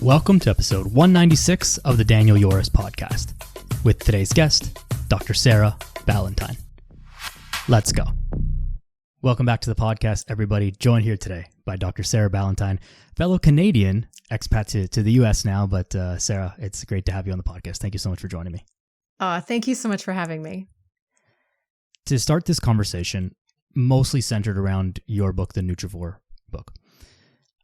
Welcome to episode 196 of the Daniel Yoris podcast with today's guest, Dr. Sarah Ballantyne. Let's go. Welcome back to the podcast, everybody. Joined here today by Dr. Sarah Ballantyne, fellow Canadian, expat to the U.S. now, but Sarah, it's great to have you on the podcast. Thank you so much for joining me. Thank you so much for having me. To start this conversation, mostly centered around your book, the Nutrivore book,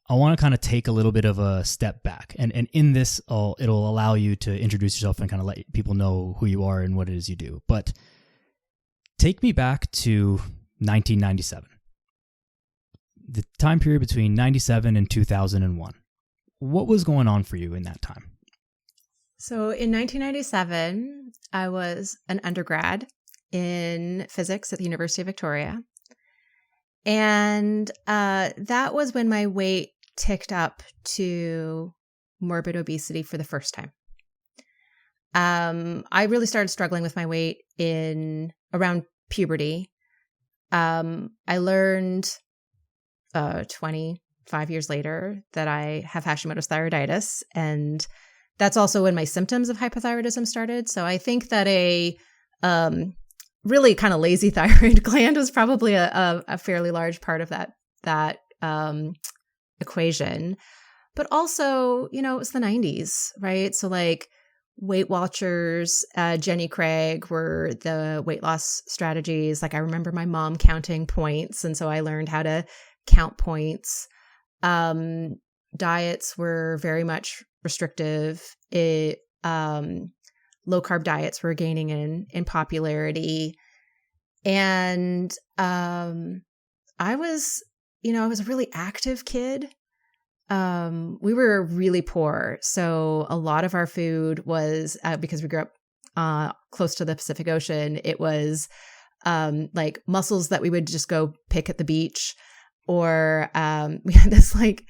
I want to kind of take a little bit of a step back. And in this, it'll allow you to introduce yourself and kind of let people know who you are and what it is you do. But take me back to 1997, the time period between 97 and 2001. What was going on for you in that time? So in 1997, I was an undergrad in physics at the University of Victoria. And that was when my weight ticked up to morbid obesity for the first time. I really started struggling with my weight in around puberty. I learned 25 years later that I have Hashimoto's thyroiditis, and that's also when my symptoms of hypothyroidism started. So I think that a really kind of lazy thyroid gland was probably a fairly large part of that equation. But also, it was the 90s, right? So like Weight Watchers, Jenny Craig were the weight loss strategies. Like I remember my mom counting points, and so I learned how to count points. Diets were very much restrictive. Low carb diets were gaining in popularity. And I was a really active kid. We were really poor. So a lot of our food was, because we grew up close to the Pacific Ocean, it was like mussels that we would just go pick at the beach. Or we had this like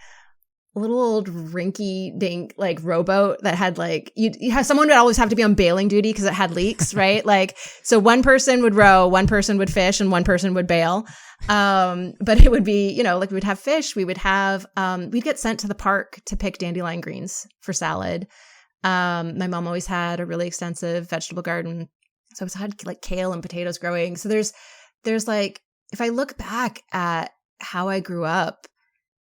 little old rinky dink like rowboat that had like you have someone would always have to be on bailing duty because it had leaks, right? Like so one person would row, one person would fish, and one person would bail. But it would be, like we would have fish, we would have we'd get sent to the park to pick dandelion greens for salad. My mom always had a really extensive vegetable garden, so I had like kale and potatoes growing. So there's like, if I look back at how I grew up,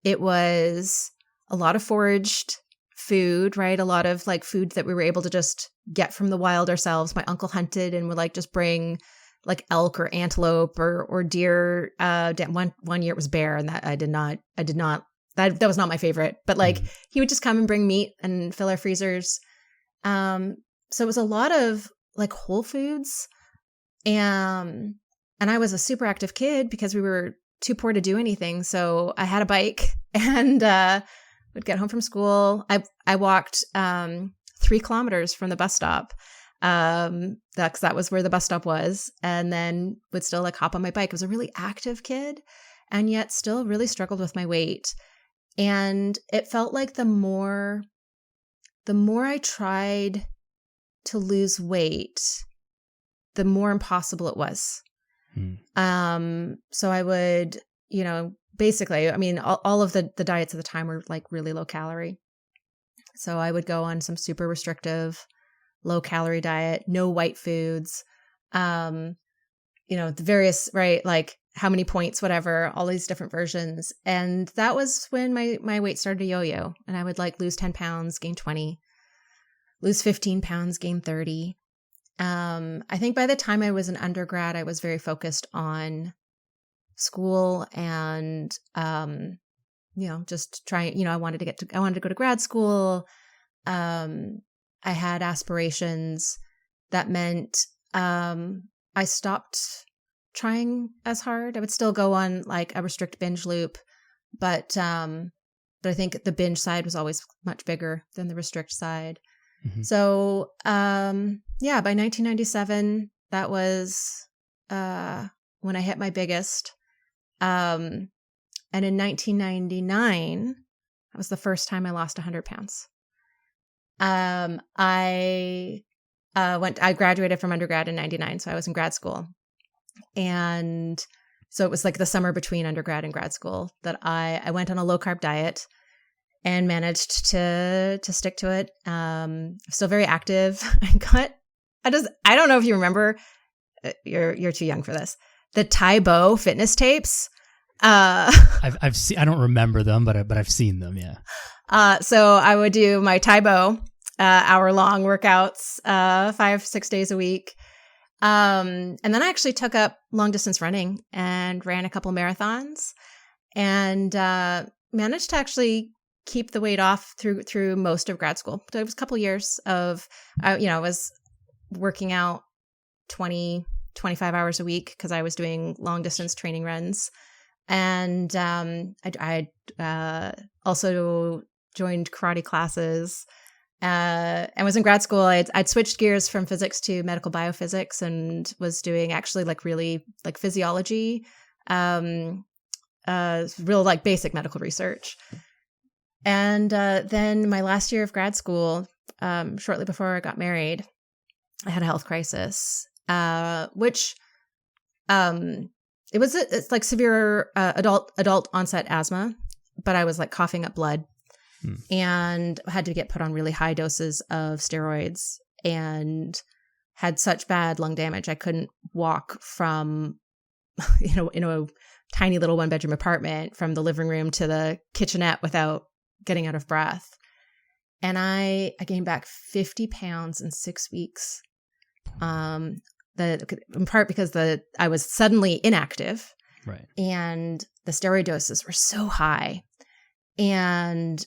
it was a lot of foraged food, right? A lot of like food that we were able to just get from the wild ourselves. My uncle hunted and would like just bring like elk or antelope or deer. One year it was bear, and that I did not, that was not my favorite, but like he would just come and bring meat and fill our freezers. So it was a lot of like whole foods. And I was a super active kid because we were too poor to do anything. So I had a bike and, would get home from school. I walked 3 kilometers from the bus stop. That was where the bus stop was, and then would still like hop on my bike. I was a really active kid, and yet still really struggled with my weight. And it felt like the more I tried to lose weight, the more impossible it was. So I would, basically, I mean, all of the diets at the time were like really low calorie. So I would go on some super restrictive, low calorie diet, no white foods, the various, right, like how many points, whatever, all these different versions. And that was when my weight started to yo-yo, and I would like lose 10 pounds, gain 20, lose 15 pounds, gain 30. I think by the time I was an undergrad, I was very focused on school and, just trying, I wanted to go to grad school. I had aspirations that meant, I stopped trying as hard. I would still go on like a restrict binge loop, but I think the binge side was always much bigger than the restrict side. Mm-hmm. So, by 1997, that was, when I hit my biggest. And in 1999, that was the first time I lost 100 pounds. I graduated from undergrad in 99. So I was in grad school. And so it was like the summer between undergrad and grad school that I went on a low carb diet. and managed to stick to it. Still very active. I don't know if you remember, you're too young for this, the Taebo fitness tapes. I've seen, I don't remember them, but I've seen them. Yeah. So I would do my Taebo, hour-long workouts, 5-6 days a week. And then I actually took up long distance running and ran a couple marathons, and managed to actually keep the weight off through most of grad school. So it was a couple years of, I was working out 20, 25 hours a week because I was doing long distance training runs. And I also joined karate classes. And was in grad school. I'd switched gears from physics to medical biophysics and was doing actually like really like physiology, real like basic medical research. And then my last year of grad school, shortly before I got married, I had a health crisis, which it's like severe adult onset asthma, but I was like coughing up blood. And had to get put on really high doses of steroids and had such bad lung damage. I couldn't walk from, in a tiny little 1-bedroom apartment from the living room to the kitchenette without getting out of breath. And I gained back 50 pounds in 6 weeks. In part because I was suddenly inactive. Right. And the steroid doses were so high. And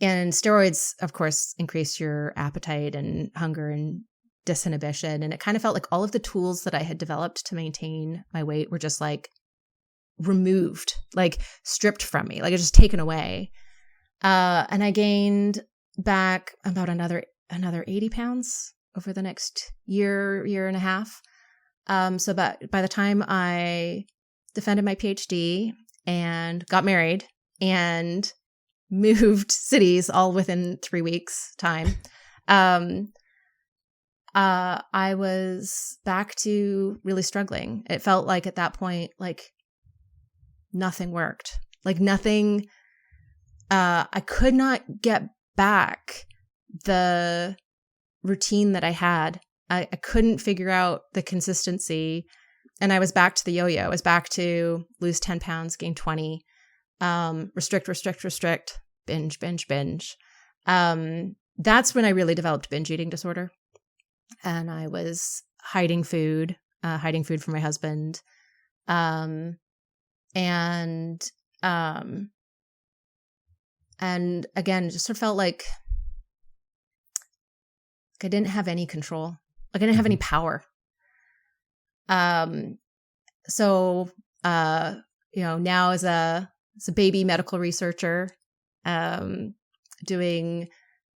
steroids, of course, increase your appetite and hunger and disinhibition. And it kind of felt like all of the tools that I had developed to maintain my weight were just like removed, like stripped from me, like it's just taken away. And I gained back about another 80 pounds over the next year and a half. So by the time I defended my PhD and got married and moved cities all within 3 weeks time, I was back to really struggling. It felt like at that point, like nothing worked. Like nothing, I could not get back the routine that I had. I couldn't figure out the consistency. And I was back to the yo-yo. I was back to lose 10 pounds, gain 20, restrict, binge. That's when I really developed binge eating disorder. And I was hiding food from my husband. And again, it just sort of felt like I didn't have any control. Like I didn't have any power. So, now as a baby medical researcher, doing,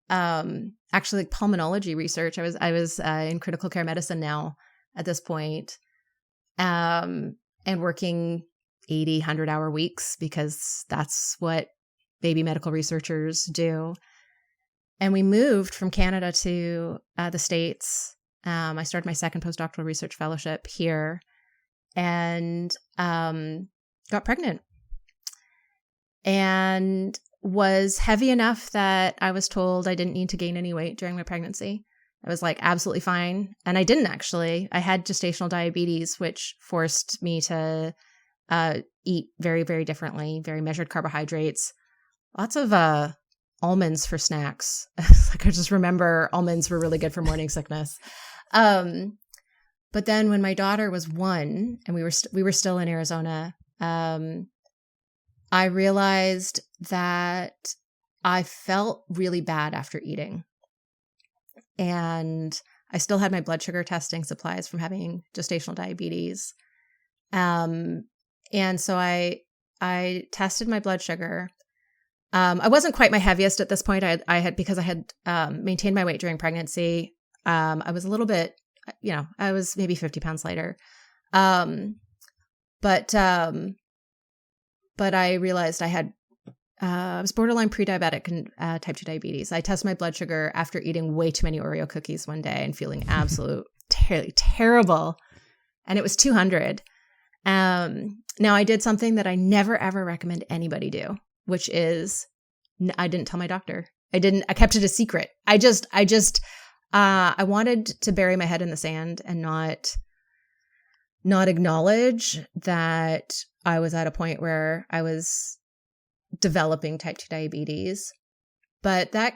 actually like pulmonology research. I was in critical care medicine now at this point, and working 80, 100-hour weeks because that's what baby medical researchers do. And we moved from Canada to the States. I started my second postdoctoral research fellowship here and got pregnant and was heavy enough that I was told I didn't need to gain any weight during my pregnancy. I was like absolutely fine. And I didn't actually. I had gestational diabetes, which forced me to eat very, very differently, very measured carbohydrates, lots of almonds for snacks. Like I just remember almonds were really good for morning sickness. But then when my daughter was 1 and we were still in Arizona, I realized that I felt really bad after eating. And I still had my blood sugar testing supplies from having gestational diabetes. And so I tested my blood sugar. I wasn't quite my heaviest at this point. I had because I had maintained my weight during pregnancy. I was a little bit, I was maybe 50 pounds lighter. But I realized I was borderline pre-diabetic and type 2 diabetes. I tested my blood sugar after eating way too many Oreo cookies one day and feeling terrible. And it was 200. Now I did something that I never, ever recommend anybody do. which is I didn't tell my doctor. I kept it a secret. I wanted to bury my head in the sand and not acknowledge that I was at a point where I was developing type 2 diabetes. But that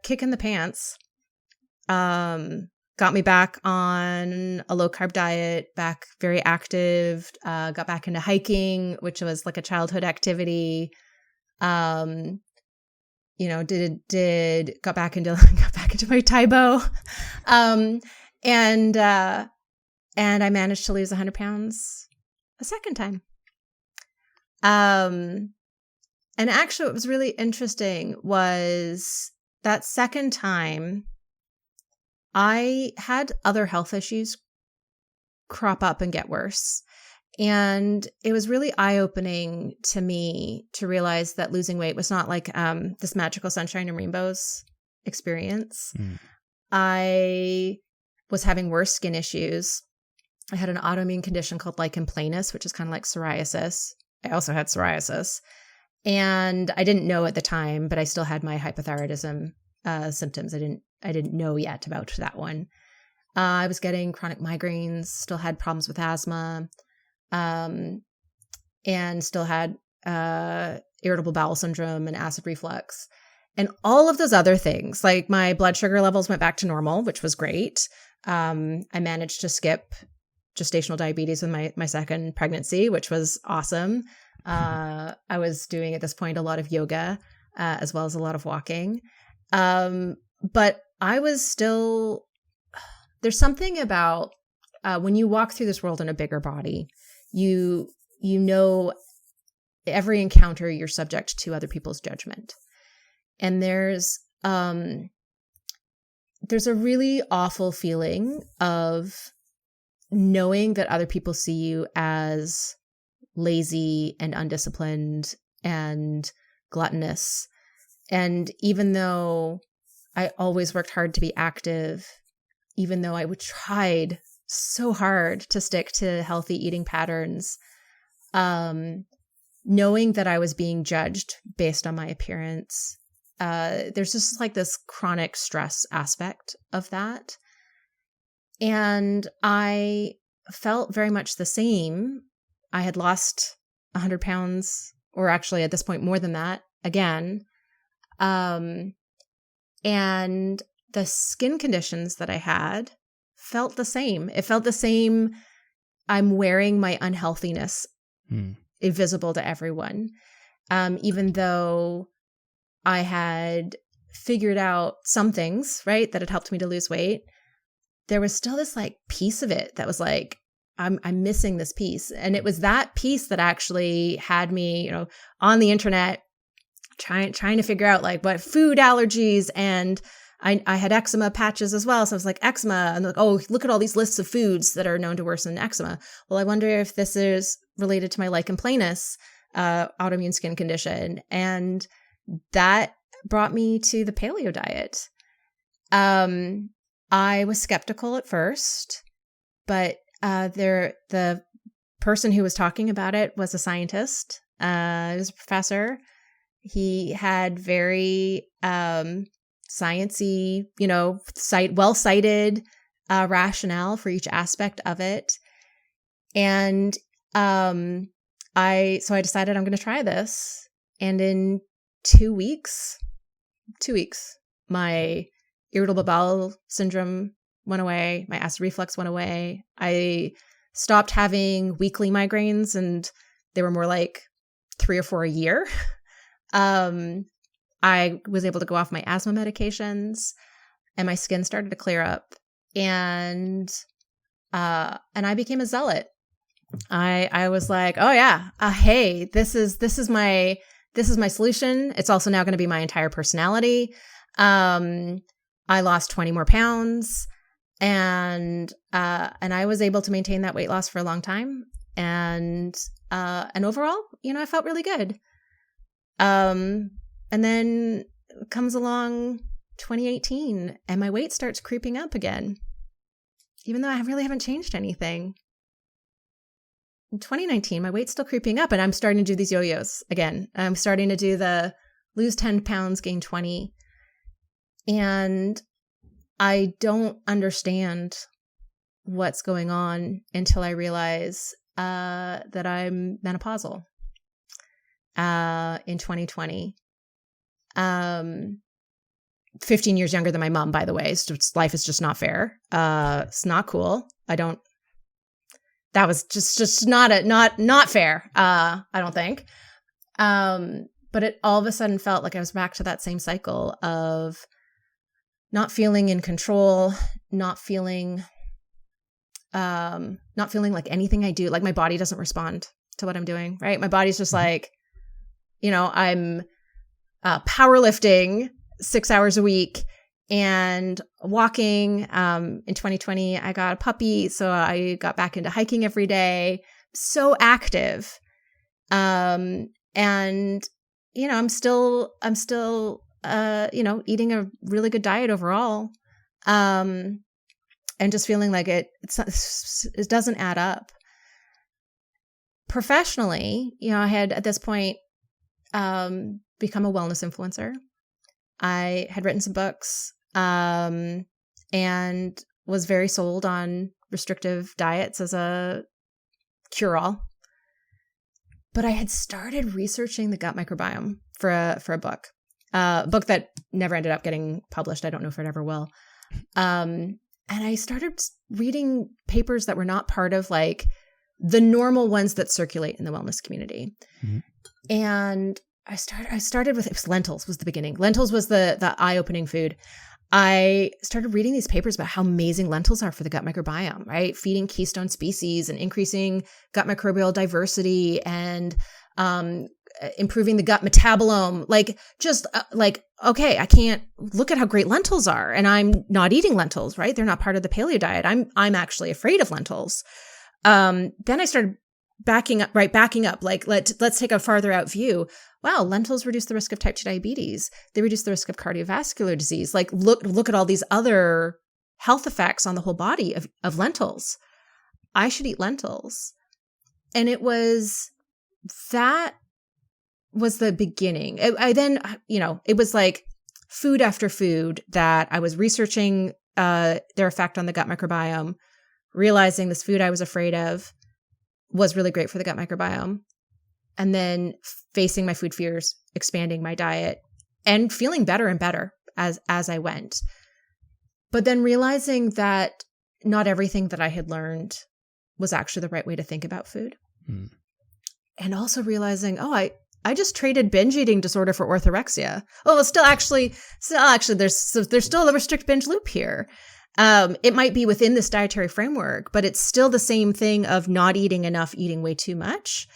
kick in the pants got me back on a low carb diet, back very active, got back into hiking, which was like a childhood activity. Got back into my Taibo. And I managed to lose 100 pounds a second time. And actually what was really interesting was that second time I had other health issues crop up and get worse. And it was really eye-opening to me to realize that losing weight was not like this magical sunshine and rainbows experience. I was having worse skin issues. I had an autoimmune condition called lichen planus, which is kind of like psoriasis. I also had psoriasis. And I didn't know at the time, but I still had my hypothyroidism symptoms. I didn't know yet about that one. I was getting chronic migraines, still had problems with asthma, and still had irritable bowel syndrome and acid reflux. And all of those other things, like my blood sugar levels went back to normal, which was great. I managed to skip gestational diabetes with my second pregnancy, which was awesome. I was doing at this point a lot of yoga, as well as a lot of walking. But I was still, there's something about when you walk through this world in a bigger body, you know, every encounter you're subject to other people's judgment. And there's a really awful feeling of knowing that other people see you as lazy and undisciplined and gluttonous. And even though I always worked hard to be active, even though I tried so hard to stick to healthy eating patterns, knowing that I was being judged based on my appearance, there's just like this chronic stress aspect of that. And I felt very much the same. I had lost 100 pounds, or actually at this point more than that, again. And the skin conditions that I had felt the same. It felt the same. I'm wearing my unhealthiness invisible to everyone. Even though I had figured out some things, right, that had helped me to lose weight, there was still this like piece of it that was like, I'm missing this piece. And it was that piece that actually had me, on the internet trying to figure out like what food allergies, and I had eczema patches as well. So I was like, eczema, and like, oh, look at all these lists of foods that are known to worsen eczema. Well, I wonder if this is related to my lichen planus autoimmune skin condition. And that brought me to the paleo diet. I was skeptical at first, but the person who was talking about it was a scientist. He was a professor. He had very sciencey, well-cited rationale for each aspect of it. And I decided I'm going to try this. And in 2 weeks, my irritable bowel syndrome went away. My acid reflux went away. I stopped having weekly migraines, and they were more like 3 or 4 a year. I was able to go off my asthma medications, and my skin started to clear up, and I became a zealot. I was like, oh yeah, hey, this is my solution. It's also now going to be my entire personality. I lost 20 more pounds, and I was able to maintain that weight loss for a long time. And overall, I felt really good. And then comes along 2018, and my weight starts creeping up again, even though I really haven't changed anything. in 2019, my weight's still creeping up and I'm starting to do these yo-yos again. I'm starting to do the lose 10 pounds, gain 20. And I don't understand what's going on until I realize that I'm menopausal in 2020. 15 years younger than my mom, by the way. Life is just not fair. It's not cool. That was just not fair. I don't think. But it all of a sudden felt like I was back to that same cycle of not feeling in control, not feeling like anything I do, like my body doesn't respond to what I'm doing, right? My body's just like, I'm powerlifting 6 hours a week and walking. In 2020, I got a puppy, so I got back into hiking every day. So active. And, I'm still eating a really good diet overall. And just feeling like it doesn't add up. Professionally, I had at this point become a wellness influencer. I had written some books and was very sold on restrictive diets as a cure-all. But I had started researching the gut microbiome for a book that never ended up getting published. I don't know if it ever will. And I started reading papers that were not part of like the normal ones that circulate in the wellness community. Mm-hmm. And I started with, it was lentils was the beginning. Lentils was the eye-opening food. I started reading these papers about how amazing lentils are for the gut microbiome, right? Feeding keystone species and increasing gut microbial diversity and improving the gut metabolome. Okay, I can't look at how great lentils are, and I'm not eating lentils, right? They're not part of the paleo diet. I'm actually afraid of lentils. Then I started backing up. Like let's take a farther out view. Wow, lentils reduce the risk of type 2 diabetes. They reduce the risk of cardiovascular disease. Like look at all these other health effects on the whole body of lentils. I should eat lentils. And it was the beginning. It was like food after food that I was researching their effect on the gut microbiome, realizing this food I was afraid of was really great for the gut microbiome. And then facing my food fears, expanding my diet, and feeling better and better as I went. But then realizing that not everything that I had learned was actually the right way to think about food. Mm. And also realizing, I just traded binge eating disorder for orthorexia. Oh, it's still actually there's still a restrict binge loop here. It might be within this dietary framework, but it's still the same thing of not eating enough, eating way too much.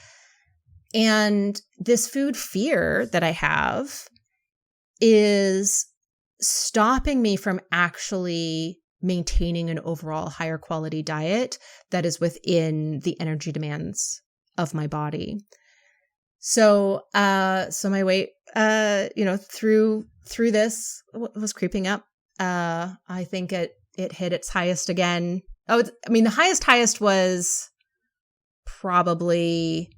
And this food fear that I have is stopping me from actually maintaining an overall higher quality diet that is within the energy demands of my body. So my weight, through this was creeping up. I think it hit its highest again. The highest was probably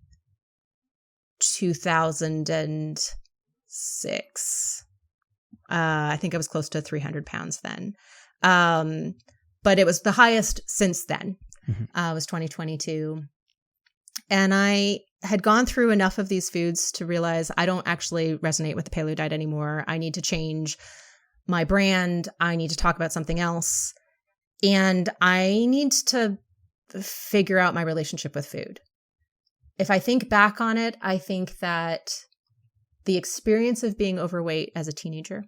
2006. I think I was close to 300 pounds then. But it was the highest since then. Mm-hmm. It was 2022. And I had gone through enough of these foods to realize I don't actually resonate with the paleo diet anymore. I need to change my brand. I need to talk about something else. And I need to figure out my relationship with food. If I think back on it, I think that the experience of being overweight as a teenager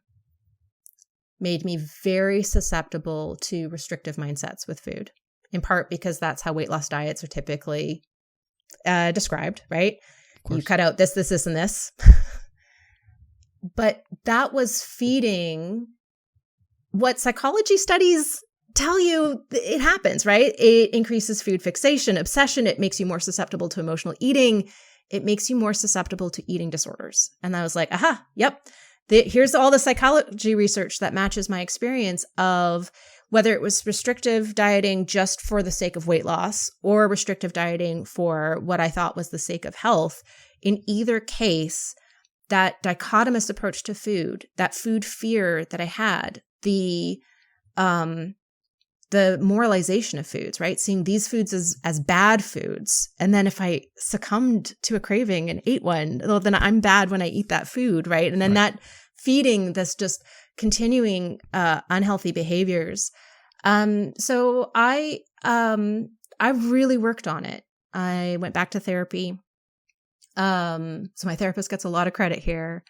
made me very susceptible to restrictive mindsets with food, in part because that's how weight loss diets are typically described, right? You cut out this, and this. But that was feeding what psychology studies tell you it happens, right? It increases food fixation, obsession. It makes you more susceptible to emotional eating. It makes you more susceptible to eating disorders. And I was like, aha, yep. Here's all the psychology research that matches my experience of whether it was restrictive dieting just for the sake of weight loss or restrictive dieting for what I thought was the sake of health, in either case, that dichotomous approach to food, that food fear that I had, the moralization of foods, right? Seeing these foods as bad foods. And then if I succumbed to a craving and ate one, well, then I'm bad when I eat that food, right? And then that feeding this just continuing unhealthy behaviors. So I really worked on it. I went back to therapy. So my therapist gets a lot of credit here.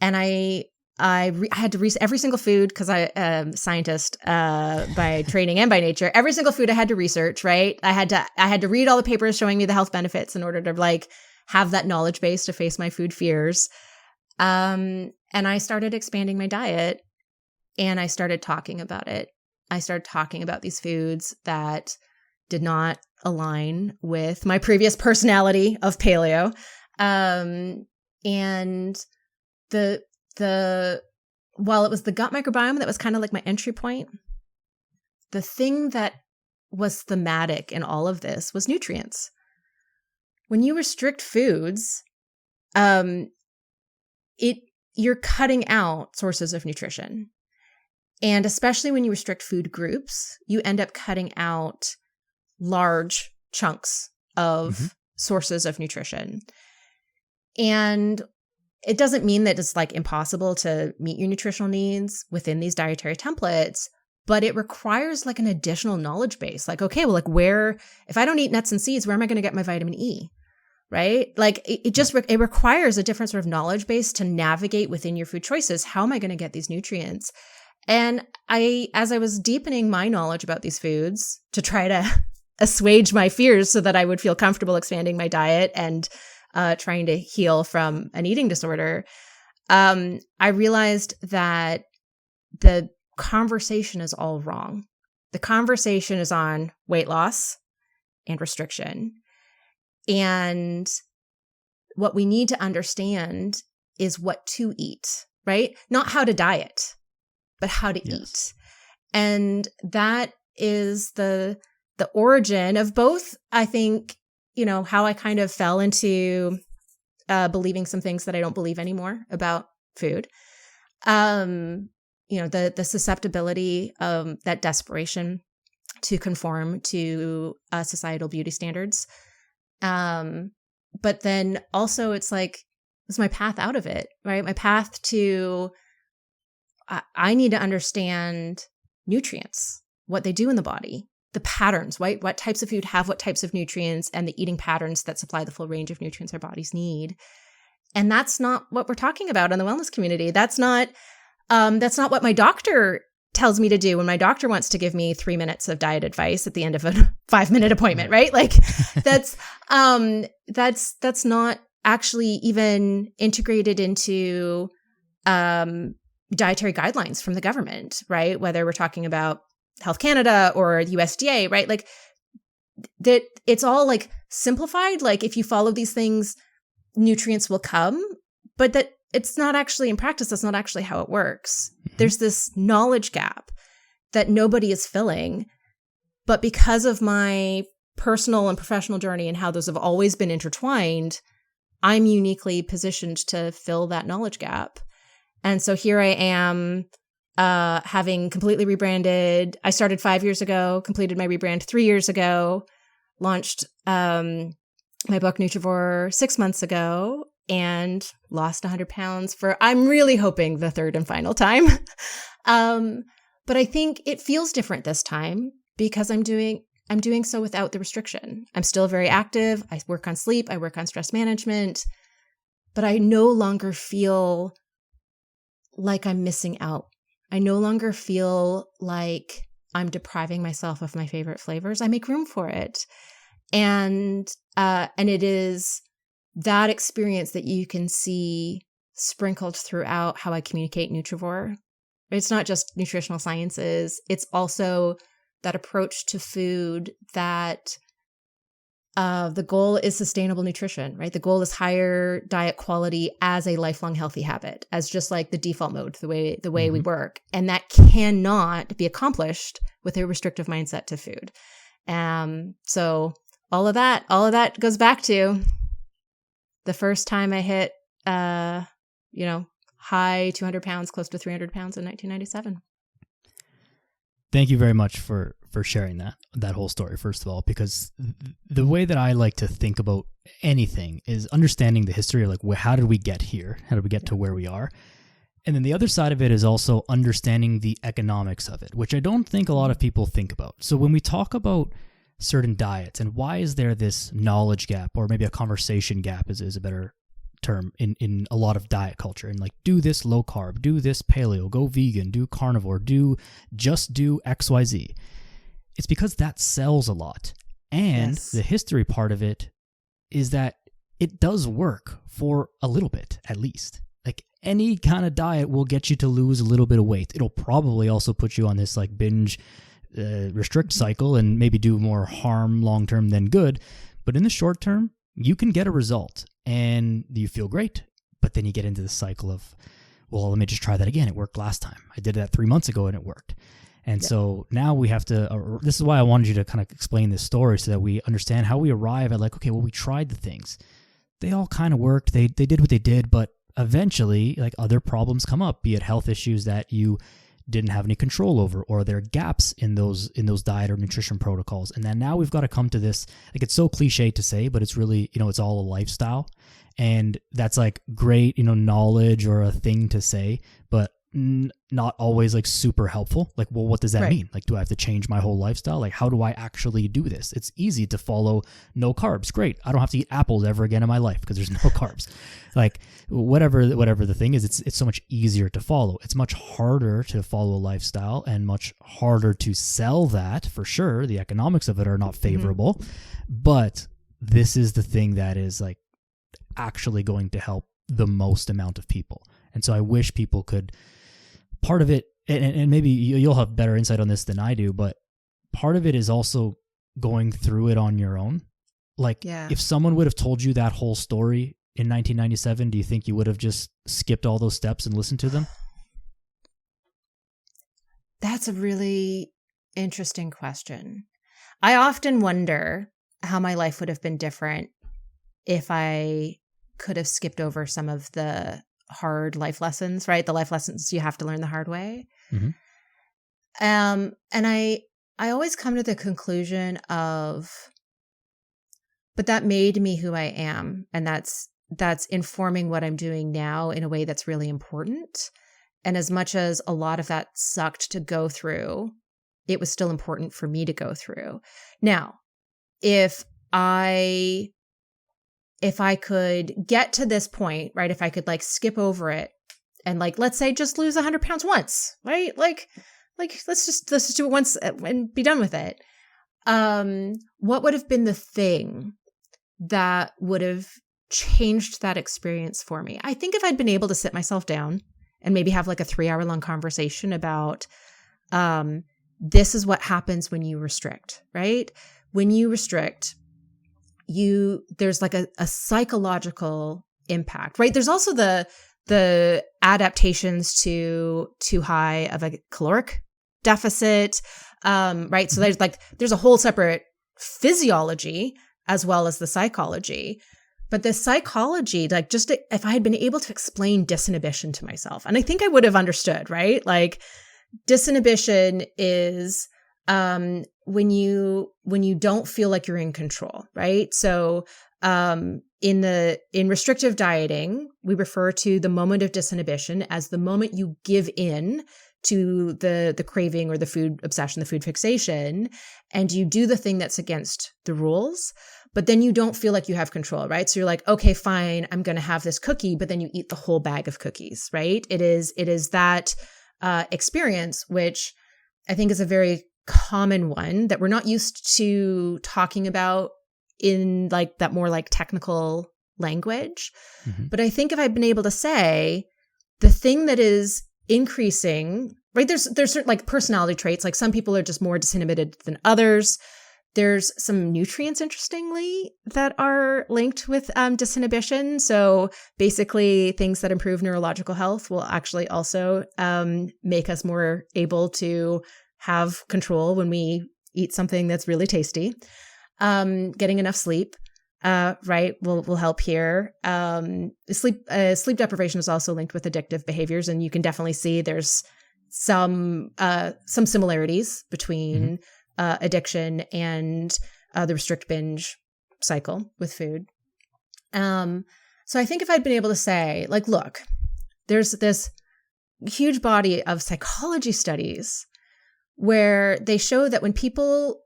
And I had to research every single food because I am a scientist by training and by nature. Every single food I had to research, right? I had to read all the papers showing me the health benefits in order to like have that knowledge base to face my food fears. And I started expanding my diet and I started talking about it. I started talking about these foods that did not align with my previous personality of paleo. And while it was the gut microbiome that was kind of like my entry point, the thing that was thematic in all of this was nutrients. When you restrict foods, you're cutting out sources of nutrition. And especially when you restrict food groups, you end up cutting out large chunks of sources of nutrition. And it doesn't mean that it's like impossible to meet your nutritional needs within these dietary templates, but it requires like an additional knowledge base. Like, okay, well, like if I don't eat nuts and seeds, where am I going to get my vitamin E? Right? Like it requires a different sort of knowledge base to navigate within your food choices. How am I going to get these nutrients? And as I was deepening my knowledge about these foods to try to assuage my fears so that I would feel comfortable expanding my diet and trying to heal from an eating disorder, I realized that the conversation is all wrong. The conversation is on weight loss and restriction. And what we need to understand is what to eat, right? Not how to diet, but how to eat. And that is the origin of both, I think, how I kind of fell into believing some things that I don't believe anymore about food. The susceptibility, that desperation to conform to societal beauty standards. But then also it's my path out of it, right? My path to, I need to understand nutrients, what they do in the body, the patterns, right? What types of food have what types of nutrients, and the eating patterns that supply the full range of nutrients our bodies need. And that's not what we're talking about in the wellness community. That's not what my doctor tells me to do when my doctor wants to give me 3 minutes of diet advice at the end of a 5-minute appointment, right? Like that's not actually even integrated into dietary guidelines from the government, right? Whether we're talking about Health Canada or the USDA, right? Like that, it's all like simplified. Like if you follow these things, nutrients will come, but that it's not actually in practice. That's not actually how it works. There's this knowledge gap that nobody is filling. But because of my personal and professional journey and how those have always been intertwined, I'm uniquely positioned to fill that knowledge gap. And so here I am, having completely rebranded. I started 5 years ago, completed my rebrand 3 years ago, launched my book Nutrivore 6 months ago, and lost 100 pounds for, I'm really hoping, the third and final time. But I think it feels different this time because I'm doing so without the restriction. I'm still very active. I work on sleep. I work on stress management, but I no longer feel like I'm missing out. I no longer feel like I'm depriving myself of my favorite flavors. I make room for it. And it is that experience that you can see sprinkled throughout how I communicate Nutrivore. It's not just nutritional sciences. It's also that approach to food that the goal is sustainable nutrition, right? The goal is higher diet quality as a lifelong healthy habit, as just like the default mode, the way we work. And that cannot be accomplished with a restrictive mindset to food. So all of that goes back to the first time I hit, high 200 pounds, close to 300 pounds in 1997. Thank you very much for sharing that whole story, first of all, because the way that I like to think about anything is understanding the history of like, how did we get here? How did we get to where we are? And then the other side of it is also understanding the economics of it, which I don't think a lot of people think about. So when we talk about certain diets and why is there this knowledge gap, or maybe a conversation gap is a better term in a lot of diet culture, and like, do this low carb, do this paleo, go vegan, do carnivore, do XYZ. It's because that sells a lot. And the history part of it is that it does work for a little bit, at least. Like any kind of diet will get you to lose a little bit of weight. It'll probably also put you on this like binge restrict cycle and maybe do more harm long-term than good. But in the short term, you can get a result and you feel great. But then you get into the cycle of, well, let me just try that again. It worked last time. I did that 3 months ago and it worked. And so now we have to, this is why I wanted you to kind of explain this story so that we understand how we arrive at like, okay, well, we tried the things. They all kind of worked. They did what they did, but eventually like other problems come up, be it health issues that you didn't have any control over, or there are gaps in those diet or nutrition protocols. And then now we've got to come to this, like it's so cliche to say, but it's really, it's all a lifestyle. And that's like great, knowledge or a thing to say, but not always like super helpful. Like, well, what does that mean? Like, do I have to change my whole lifestyle? Like, how do I actually do this? It's easy to follow no carbs. Great. I don't have to eat apples ever again in my life because there's no carbs. Like whatever the thing is, it's so much easier to follow. It's much harder to follow a lifestyle and much harder to sell that for sure. The economics of it are not favorable, but this is the thing that is like actually going to help the most amount of people. And so I wish people could, part of it, and maybe you'll have better insight on this than I do, but part of it is also going through it on your own. Like if someone would have told you that whole story in 1997, do you think you would have just skipped all those steps and listened to them? That's a really interesting question. I often wonder how my life would have been different if I could have skipped over some of the hard life lessons, right? The life lessons you have to learn the hard way. Mm-hmm. And I always come to the conclusion of, but that made me who I am. And that's informing what I'm doing now in a way that's really important. And as much as a lot of that sucked to go through, it was still important for me to go through. Now, if I could get to this point, right? If I could like skip over it and like, let's say just lose 100 pounds once, right? Like let's just do it once and be done with it. What would have been the thing that would have changed that experience for me? I think if I'd been able to sit myself down and maybe have like a 3-hour-long conversation about, this is what happens when you restrict, right? When you restrict, there's like a psychological impact, right? There's also the adaptations to too high of a caloric deficit, right? So there's a whole separate physiology as well as the psychology. But the psychology, like just if I had been able to explain disinhibition to myself, and I think I would have understood, right? Like disinhibition is when you don't feel like you're in control, right? So in restrictive dieting, we refer to the moment of disinhibition as the moment you give in to the craving or the food obsession, the food fixation, and you do the thing that's against the rules, but then you don't feel like you have control, right? So you're like, okay, fine, I'm going to have this cookie, but then you eat the whole bag of cookies, right? It is that experience, which I think is a very common one that we're not used to talking about in like that more like technical language. Mm-hmm. But I think if I've been able to say the thing that is increasing, right? There's certain like personality traits, like some people are just more disinhibited than others. There's some nutrients, interestingly, that are linked with disinhibition. So basically, things that improve neurological health will actually also make us more able to have control when we eat something that's really tasty. Getting enough sleep, right, will help here. Sleep deprivation is also linked with addictive behaviors, and you can definitely see there's some similarities between addiction and the restrict binge cycle with food. So I think if I'd been able to say, like, look, there's this huge body of psychology studies where they show that when people,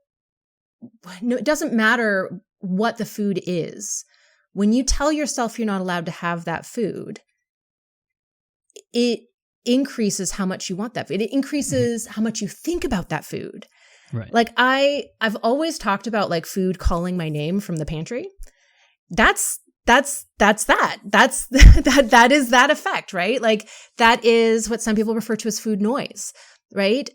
it doesn't matter what the food is, when you tell yourself you're not allowed to have that food, it increases how much you want that food. It increases how much you think about that food. Right. Like I've always talked about like food calling my name from the pantry. That's that. That is that effect, right? Like that is what some people refer to as food noise, right?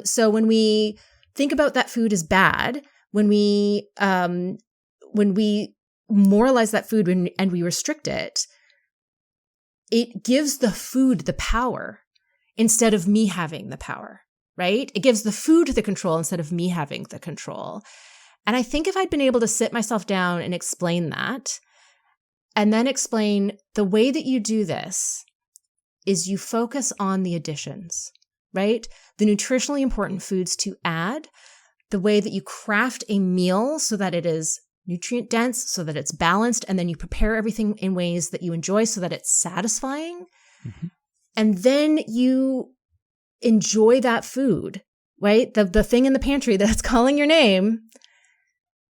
So when we think about that food as bad, when we moralize that food and we restrict it, it gives the food the power instead of me having the power. Right? It gives the food the control instead of me having the control. And I think if I'd been able to sit myself down and explain that, and then explain the way that you do this is you focus on the additions, right? The nutritionally important foods to add, the way that you craft a meal so that it is nutrient dense, so that it's balanced, and then you prepare everything in ways that you enjoy so that it's satisfying. Mm-hmm. And then you enjoy that food, right? The thing in the pantry that's calling your name,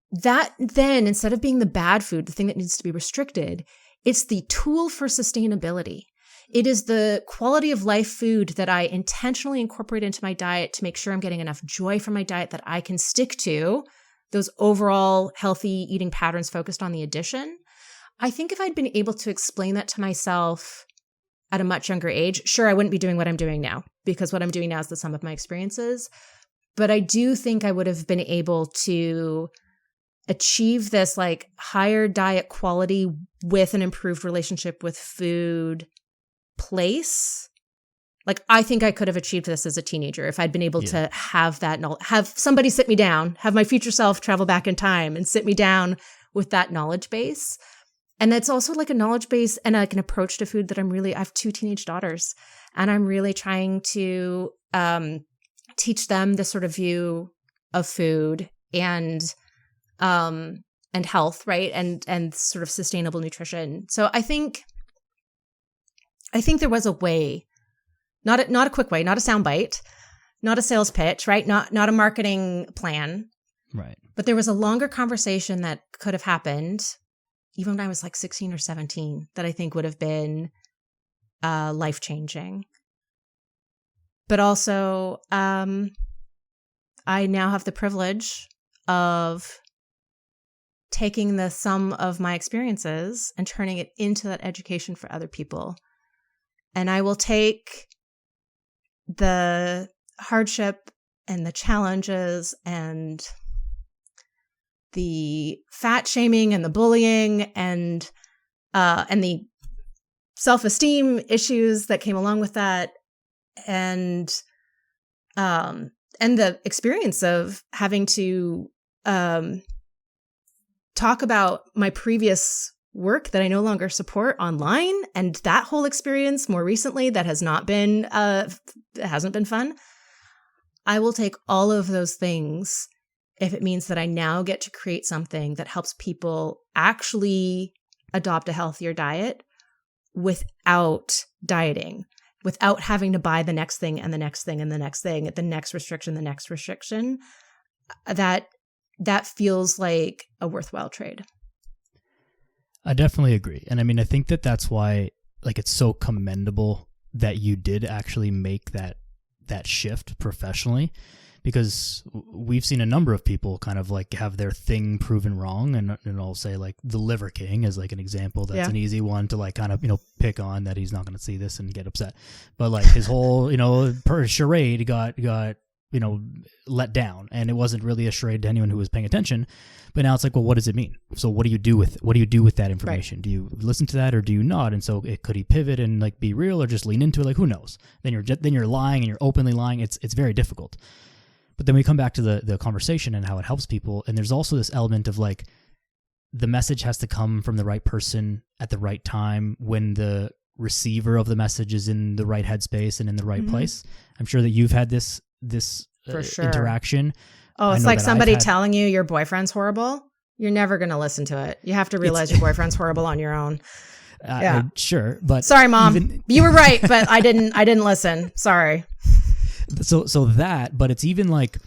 that then, instead of being the bad food, the thing that needs to be restricted, it's the tool for sustainability. It is the quality of life food that I intentionally incorporate into my diet to make sure I'm getting enough joy from my diet that I can stick to those overall healthy eating patterns focused on the addition. I think if I'd been able to explain that to myself at a much younger age, sure, I wouldn't be doing what I'm doing now, because what I'm doing now is the sum of my experiences. But I do think I would have been able to achieve this like higher diet quality with an improved relationship with food place. Like, I think I could have achieved this as a teenager if I'd been able to have that, have somebody sit me down, have my future self travel back in time and sit me down with that knowledge base. And that's also like a knowledge base and like an approach to food that I have 2 teenage daughters, and I'm really trying to teach them this sort of view of food and health, right? And sort of sustainable nutrition. So I think there was a way, not a quick way, not a soundbite, not a sales pitch, right? Not a marketing plan. Right. But there was a longer conversation that could have happened even when I was like 16 or 17, that I think would have been life-changing. But also, I now have the privilege of taking the sum of my experiences and turning it into that education for other people. And I will take the hardship and the challenges and the fat shaming and the bullying and the self-esteem issues that came along with that, and the experience of having to talk about my previous work that I no longer support online, and that whole experience more recently that has not been it hasn't been fun. I will take all of those things if it means that I now get to create something that helps people actually adopt a healthier diet without dieting, without having to buy the next thing and the next thing and the next thing, the next restriction, that feels like a worthwhile trade. I definitely agree. And I mean, I think that that's why, like, it's so commendable that you did actually make that shift professionally, because we've seen a number of people kind of like have their thing proven wrong. And I'll say like the Liver King is like an example. That's an easy one to like kind of, pick on, that he's not going to see this and get upset. But like his whole, charade got let down, and it wasn't really a charade to anyone who was paying attention. But now it's like, well, what does it mean? So what do you do with that information? Right. Do you listen to that or do you not? And so could he pivot and like be real or just lean into it? Like, who knows? Then you're lying, and you're openly lying. It's very difficult. But then we come back to the conversation and how it helps people. And there's also this element of like, the message has to come from the right person at the right time when the receiver of the message is in the right headspace and in the right place. I'm sure that you've had this For sure. interaction. Oh, it's like somebody telling you your boyfriend's horrible. You're never going to listen to it. You have to realize your boyfriend's horrible on your own. Yeah. Sure. But sorry, Mom. You were right, but I didn't listen. Sorry. So that, but it's even like,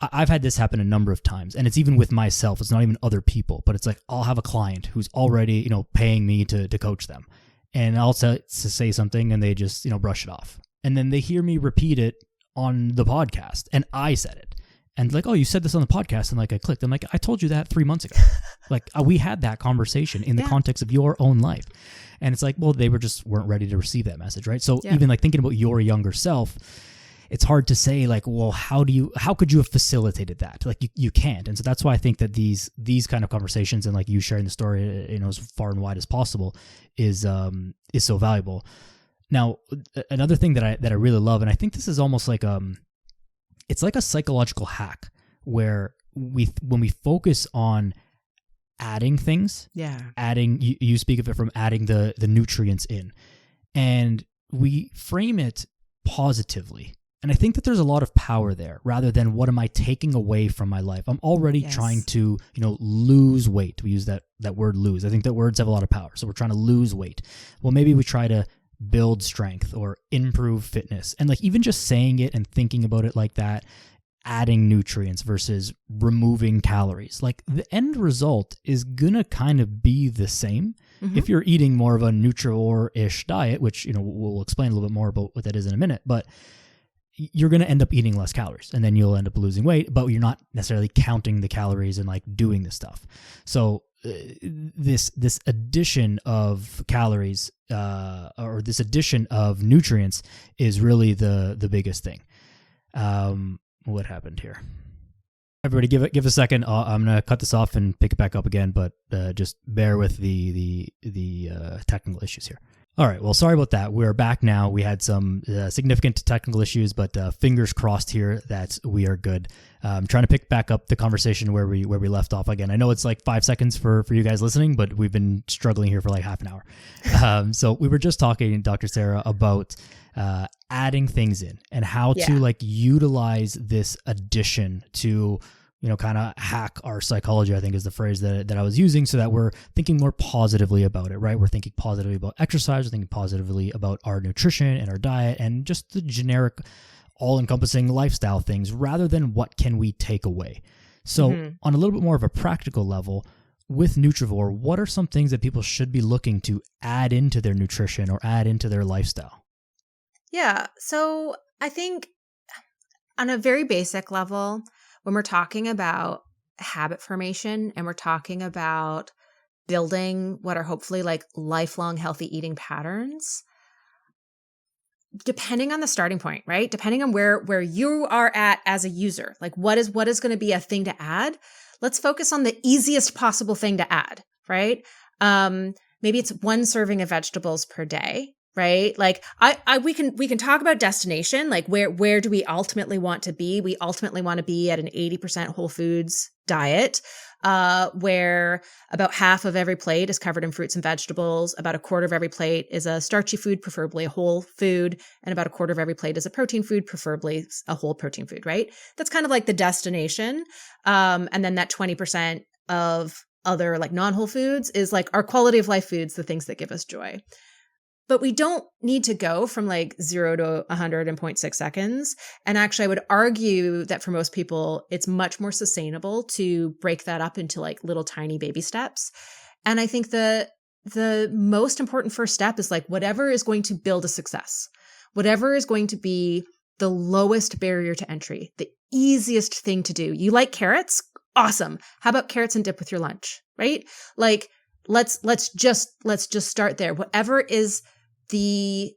I've had this happen a number of times, and it's even with myself. It's not even other people, but it's like, I'll have a client who's already, paying me to coach them, and I'll say something and they just, brush it off. And then they hear me repeat it on the podcast, and I said it. And like, oh, you said this on the podcast, and like I clicked. I'm like, I told you that 3 months ago. Like we had that conversation in the context of your own life. And it's like, well, they weren't ready to receive that message, right? So even like thinking about your younger self, it's hard to say like, well, how could you have facilitated that? Like you can't. And so that's why I think that these kind of conversations and like you sharing the story, as far and wide as possible is so valuable. Now, another thing that I really love, and I think this is almost like it's like a psychological hack where when we focus on adding things, you speak of it from adding the nutrients in, and we frame it positively. And I think that there's a lot of power there rather than what am I taking away from my life? I'm already trying to, lose weight. We use that word lose. I think that words have a lot of power. So we're trying to lose weight. Well, maybe we try to build strength or improve fitness. And like even just saying it and thinking about it like that, adding nutrients versus removing calories, like the end result is going to kind of be the same. If you're eating more of a Nutrivore-ish diet, which, we'll explain a little bit more about what that is in a minute, but you're going to end up eating less calories and then you'll end up losing weight, but you're not necessarily counting the calories and like doing this stuff. So this addition of calories or this addition of nutrients is really the biggest thing. What happened here? Everybody give a second. I'm going to cut this off and pick it back up again, but just bear with the technical issues here. All right. Well, sorry about that. We're back now. We had some significant technical issues, but fingers crossed here that we are good. I'm trying to pick back up the conversation where we left off again. I know it's like 5 seconds for you guys listening, but we've been struggling here for like half an hour. So we were just talking, Dr. Sarah, about adding things in and how to like utilize this addition to, kind of hack our psychology, I think is the phrase that I was using, so that we're thinking more positively about it, right? We're thinking positively about exercise, we're thinking positively about our nutrition and our diet and just the generic all-encompassing lifestyle things rather than what can we take away. So on a little bit more of a practical level, with Nutrivore, what are some things that people should be looking to add into their nutrition or add into their lifestyle? Yeah. So I think on a very basic level, when we're talking about habit formation and we're talking about building what are hopefully like lifelong healthy eating patterns, depending on the starting point, right? Depending on where you are at as a user, like what is going to be a thing to add? Let's focus on the easiest possible thing to add, right? Maybe it's 1 serving of vegetables per day. Right? Like we can talk about destination, like where do we ultimately want to be? We ultimately want to be at an 80% whole foods diet, where about half of every plate is covered in fruits and vegetables. About a quarter of every plate is a starchy food, preferably a whole food. And about a quarter of every plate is a protein food, preferably a whole protein food, right? That's kind of like the destination. And then that 20% of other like non-whole foods is like our quality of life foods, the things that give us joy. But we don't need to go from like 0 to 100 in 0.6 seconds. And actually, I would argue that for most people, it's much more sustainable to break that up into like little tiny baby steps. And I think the most important first step is like whatever is going to build a success, whatever is going to be the lowest barrier to entry, the easiest thing to do. You like carrots? Awesome. How about carrots and dip with your lunch, right? Like, let's just start there. Whatever is the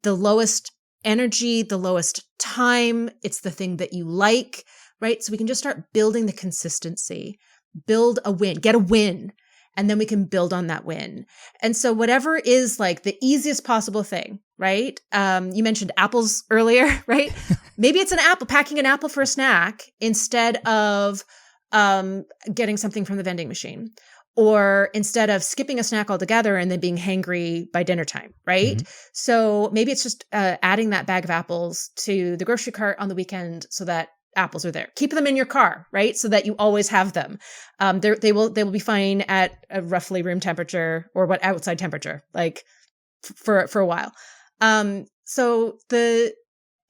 lowest energy, the lowest time. It's the thing that you like, right? So we can just start building the consistency, build a win, get a win, and then we can build on that win. And so whatever is like the easiest possible thing, right? You mentioned apples earlier, right? Maybe it's an apple, packing an apple for a snack instead of getting something from the vending machine, or instead of skipping a snack altogether and then being hangry by dinner time, right? Mm-hmm. So maybe it's just adding that bag of apples to the grocery cart on the weekend so that apples are there. Keep them in your car, right? So that you always have them. They will be fine at a roughly room temperature or what outside temperature, like for a while. So there's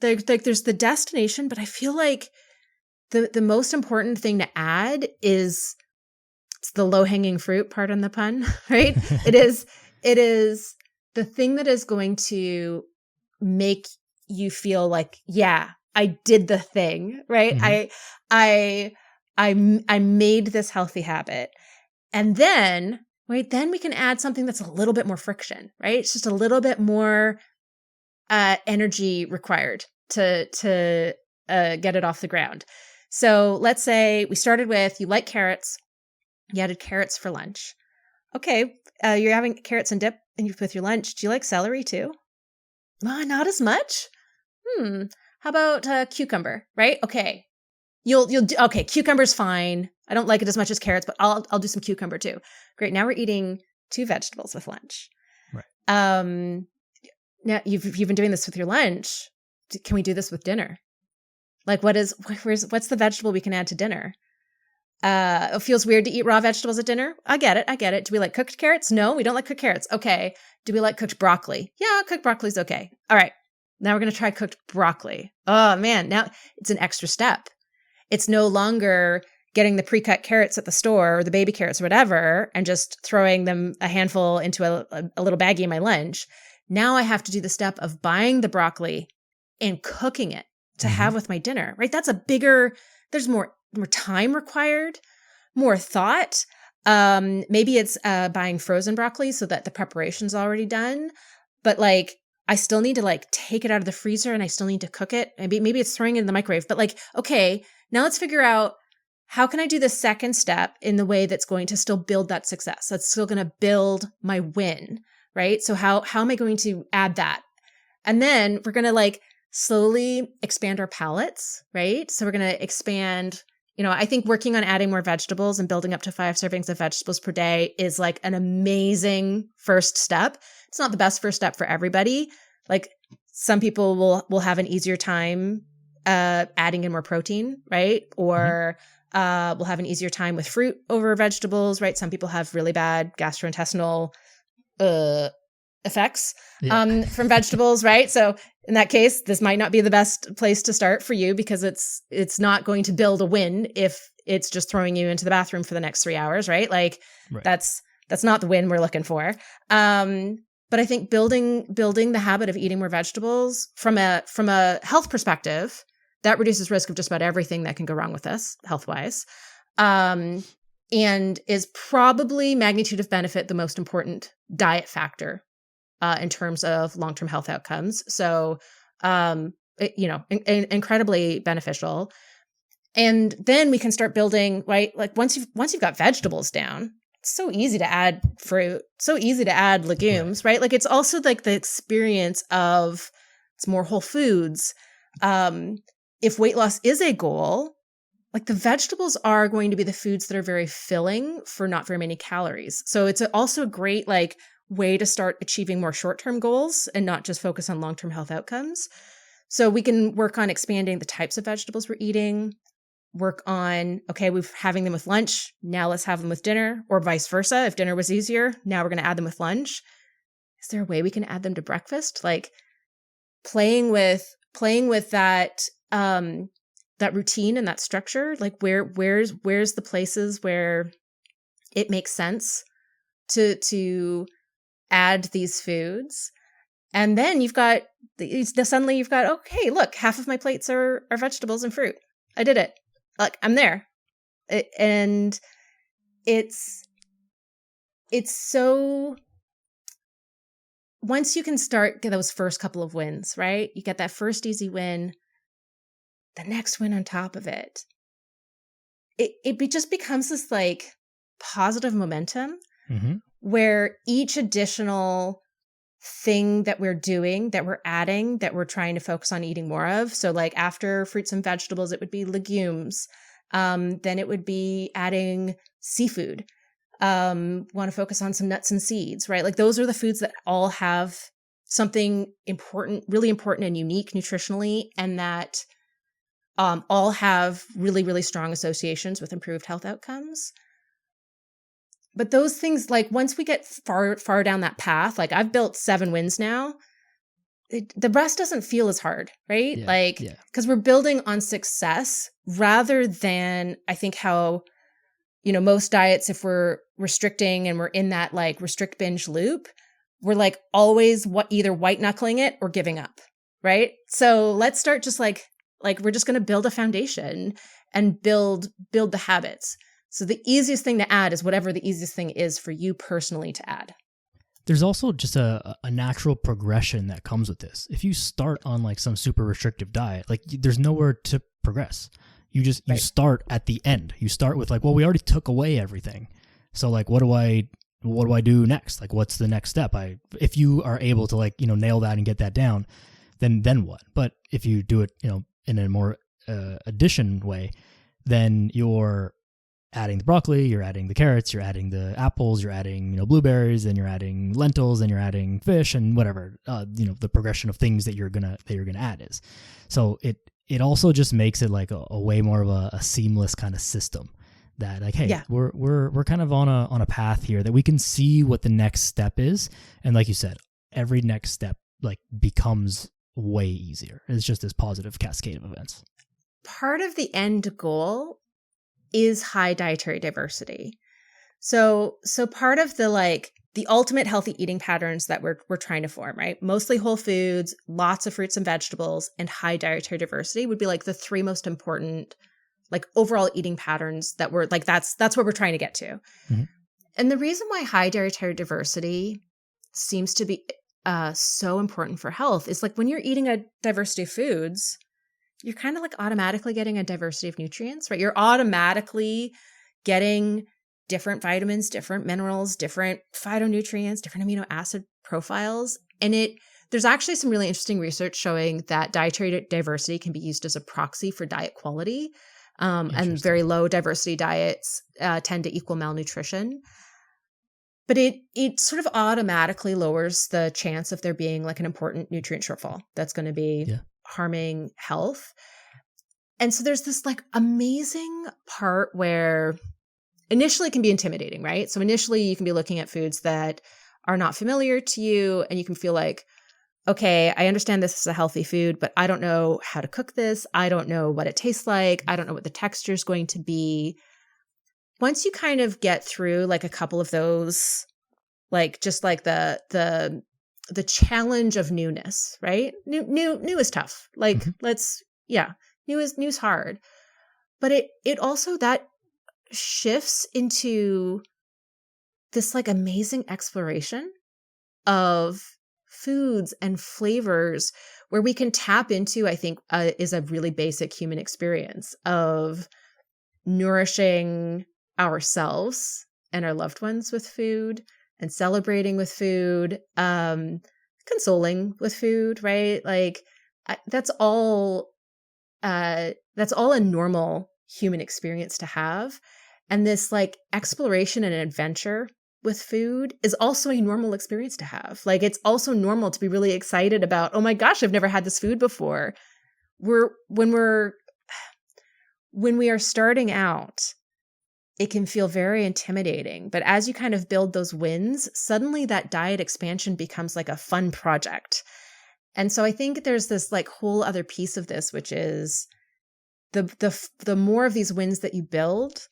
the destination, but I feel like the most important thing to add is it's the low-hanging fruit, pardon the pun, right? It is the thing that is going to make you feel like, yeah, I did the thing, right? Mm-hmm. I made this healthy habit. And then, right, then we can add something that's a little bit more friction, right? It's just a little bit more energy required to get it off the ground. So let's say we started with, you like carrots, you added carrots for lunch. Okay, you're having carrots and dip with your lunch. Do you like celery too? Not as much. How about cucumber? Right? Okay, okay. Cucumber's fine. I don't like it as much as carrots, but I'll do some cucumber too. Great. Now we're eating 2 vegetables with lunch. Right. Now you've been doing this with your lunch. Can we do this with dinner? Like, what's the vegetable we can add to dinner? It feels weird to eat raw vegetables at dinner. I get it. Do we like cooked carrots? No, we don't like cooked carrots. Okay. Do we like cooked broccoli? Yeah, cooked broccoli's okay. All right. Now we're going to try cooked broccoli. Oh man, now it's an extra step. It's no longer getting the pre-cut carrots at the store or the baby carrots or whatever and just throwing them a handful into a little baggie in my lunch. Now I have to do the step of buying the broccoli and cooking it to have with my dinner, right? That's there's more time required, more thought. Maybe it's buying frozen broccoli so that the preparation's already done, but like I still need to like take it out of the freezer and I still need to cook it. Maybe it's throwing it in the microwave, but like, okay, now let's figure out how can I do the second step in the way that's going to still build that success? That's still going to build my win, right? So how am I going to add that? And then we're going to like slowly expand our palettes, right? So we're going to expand, I think working on adding more vegetables and building up to 5 servings of vegetables per day is like an amazing first step. It's not the best first step for everybody. Like some people will have an easier time adding in more protein, right? Or will have an easier time with fruit over vegetables, right? Some people have really bad gastrointestinal effects from vegetables, right? So in that case, this might not be the best place to start for you because it's not going to build a win if it's just throwing you into the bathroom for the next 3 hours, right? Like that's not the win we're looking for. But I think building the habit of eating more vegetables from a health perspective, that reduces risk of just about everything that can go wrong with us health-wise. And is probably magnitude of benefit the most important diet factor in terms of long-term health outcomes. So, incredibly beneficial. And then we can start building, right? Like once you've got vegetables down, it's so easy to add fruit, so easy to add legumes, right? Like it's also like the experience of it's more whole foods. If weight loss is a goal, like the vegetables are going to be the foods that are very filling for not very many calories. So it's also a great like way to start achieving more short-term goals and not just focus on long-term health outcomes. So we can work on expanding the types of vegetables we're eating, work on, okay, we're having them with lunch. Now let's have them with dinner, or vice versa. If dinner was easier, now we're going to add them with lunch. Is there a way we can add them to breakfast? Like playing with that, that routine and that structure, like where's the places where it makes sense to add these foods. And then suddenly you've got, okay, look, half of my plates are vegetables and fruit. I did it. Like I'm there. And it's so once you can get those first couple of wins, right? You get that first easy win, the next win on top of it, just becomes this like positive momentum where each additional thing that we're doing, that we're adding, that we're trying to focus on eating more of. So like after fruits and vegetables, it would be legumes. Then it would be adding seafood. Want to focus on some nuts and seeds, right? Like those are the foods that all have something important, really important and unique nutritionally, and that all have really, really strong associations with improved health outcomes. But those things, like once we get far down that path, like I've built 7 wins now, the rest doesn't feel as hard, right? Because we're building on success rather than, I think, how, most diets, if we're restricting and we're in that like restrict binge loop, we're like always either white knuckling it or giving up, right? So let's start just like we're just going to build a foundation and build the habits. So the easiest thing to add is whatever the easiest thing is for you personally to add. There's also just a natural progression that comes with this. If you start on like some super restrictive diet, like there's nowhere to progress. You start at the end. You start with like, well, we already took away everything. So like, what do I do next? Like, what's the next step? If you are able to like, nail that and get that down, then what? But if you do it, in a more addition way, then you're adding the broccoli, you're adding the carrots, you're adding the apples, you're adding, blueberries, and you're adding lentils, and you're adding fish, and whatever, the progression of things that you're gonna add is. So it also just makes it like a way more of a seamless kind of system that like, hey, we're kind of on a path here that we can see what the next step is. And like you said, every next step like becomes way easier. It's just this positive cascade of events. Part of the end goal is high dietary diversity. So part of the ultimate healthy eating patterns that we're trying to form, right? Mostly whole foods, lots of fruits and vegetables, and high dietary diversity would be like the 3 most important like overall eating patterns that we're like, that's what we're trying to get to. Mm-hmm. And the reason why high dietary diversity seems to be so important for health is like when you're eating a diversity of foods, you're kind of like automatically getting a diversity of nutrients, right? You're automatically getting different vitamins, different minerals, different phytonutrients, different amino acid profiles. And there's actually some really interesting research showing that dietary diversity can be used as a proxy for diet quality. And very low diversity diets tend to equal malnutrition. But it sort of automatically lowers the chance of there being like an important nutrient shortfall that's going to be harming health. And so there's this like amazing part where initially it can be intimidating, right? So initially you can be looking at foods that are not familiar to you and you can feel like, okay, I understand this is a healthy food, but I don't know how to cook this. I don't know what it tastes like. I don't know what the texture is going to be. Once you kind of get through like a couple of those, like just like the challenge of newness, right? New is tough. Like new is hard. But it also that shifts into this like amazing exploration of foods and flavors where we can tap into, I think, is a really basic human experience of nourishing ourselves and our loved ones with food and celebrating with food, consoling with food, right? Like that's all a normal human experience to have. And this like exploration and adventure with food is also a normal experience to have. Like it's also normal to be really excited about, oh my gosh, I've never had this food before. When we are starting out, it can feel very intimidating. But as you kind of build those wins, suddenly that diet expansion becomes like a fun project. And so I think there's this like whole other piece of this, which is the more of these wins that you build,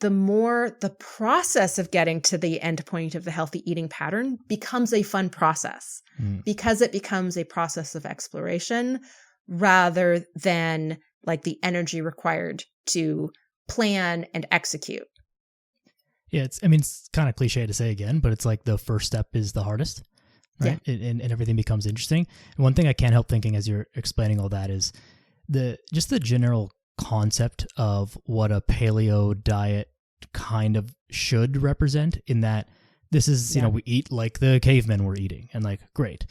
the more the process of getting to the end point of the healthy eating pattern becomes a fun process because it becomes a process of exploration rather than like the energy required to plan and execute. Yeah, it's kind of cliche to say again, but it's like the first step is the hardest. right? And everything becomes interesting. And one thing I can't help thinking as you're explaining all that is just the general concept of what a paleo diet kind of should represent, in that this is, we eat like the cavemen were eating, and like, great.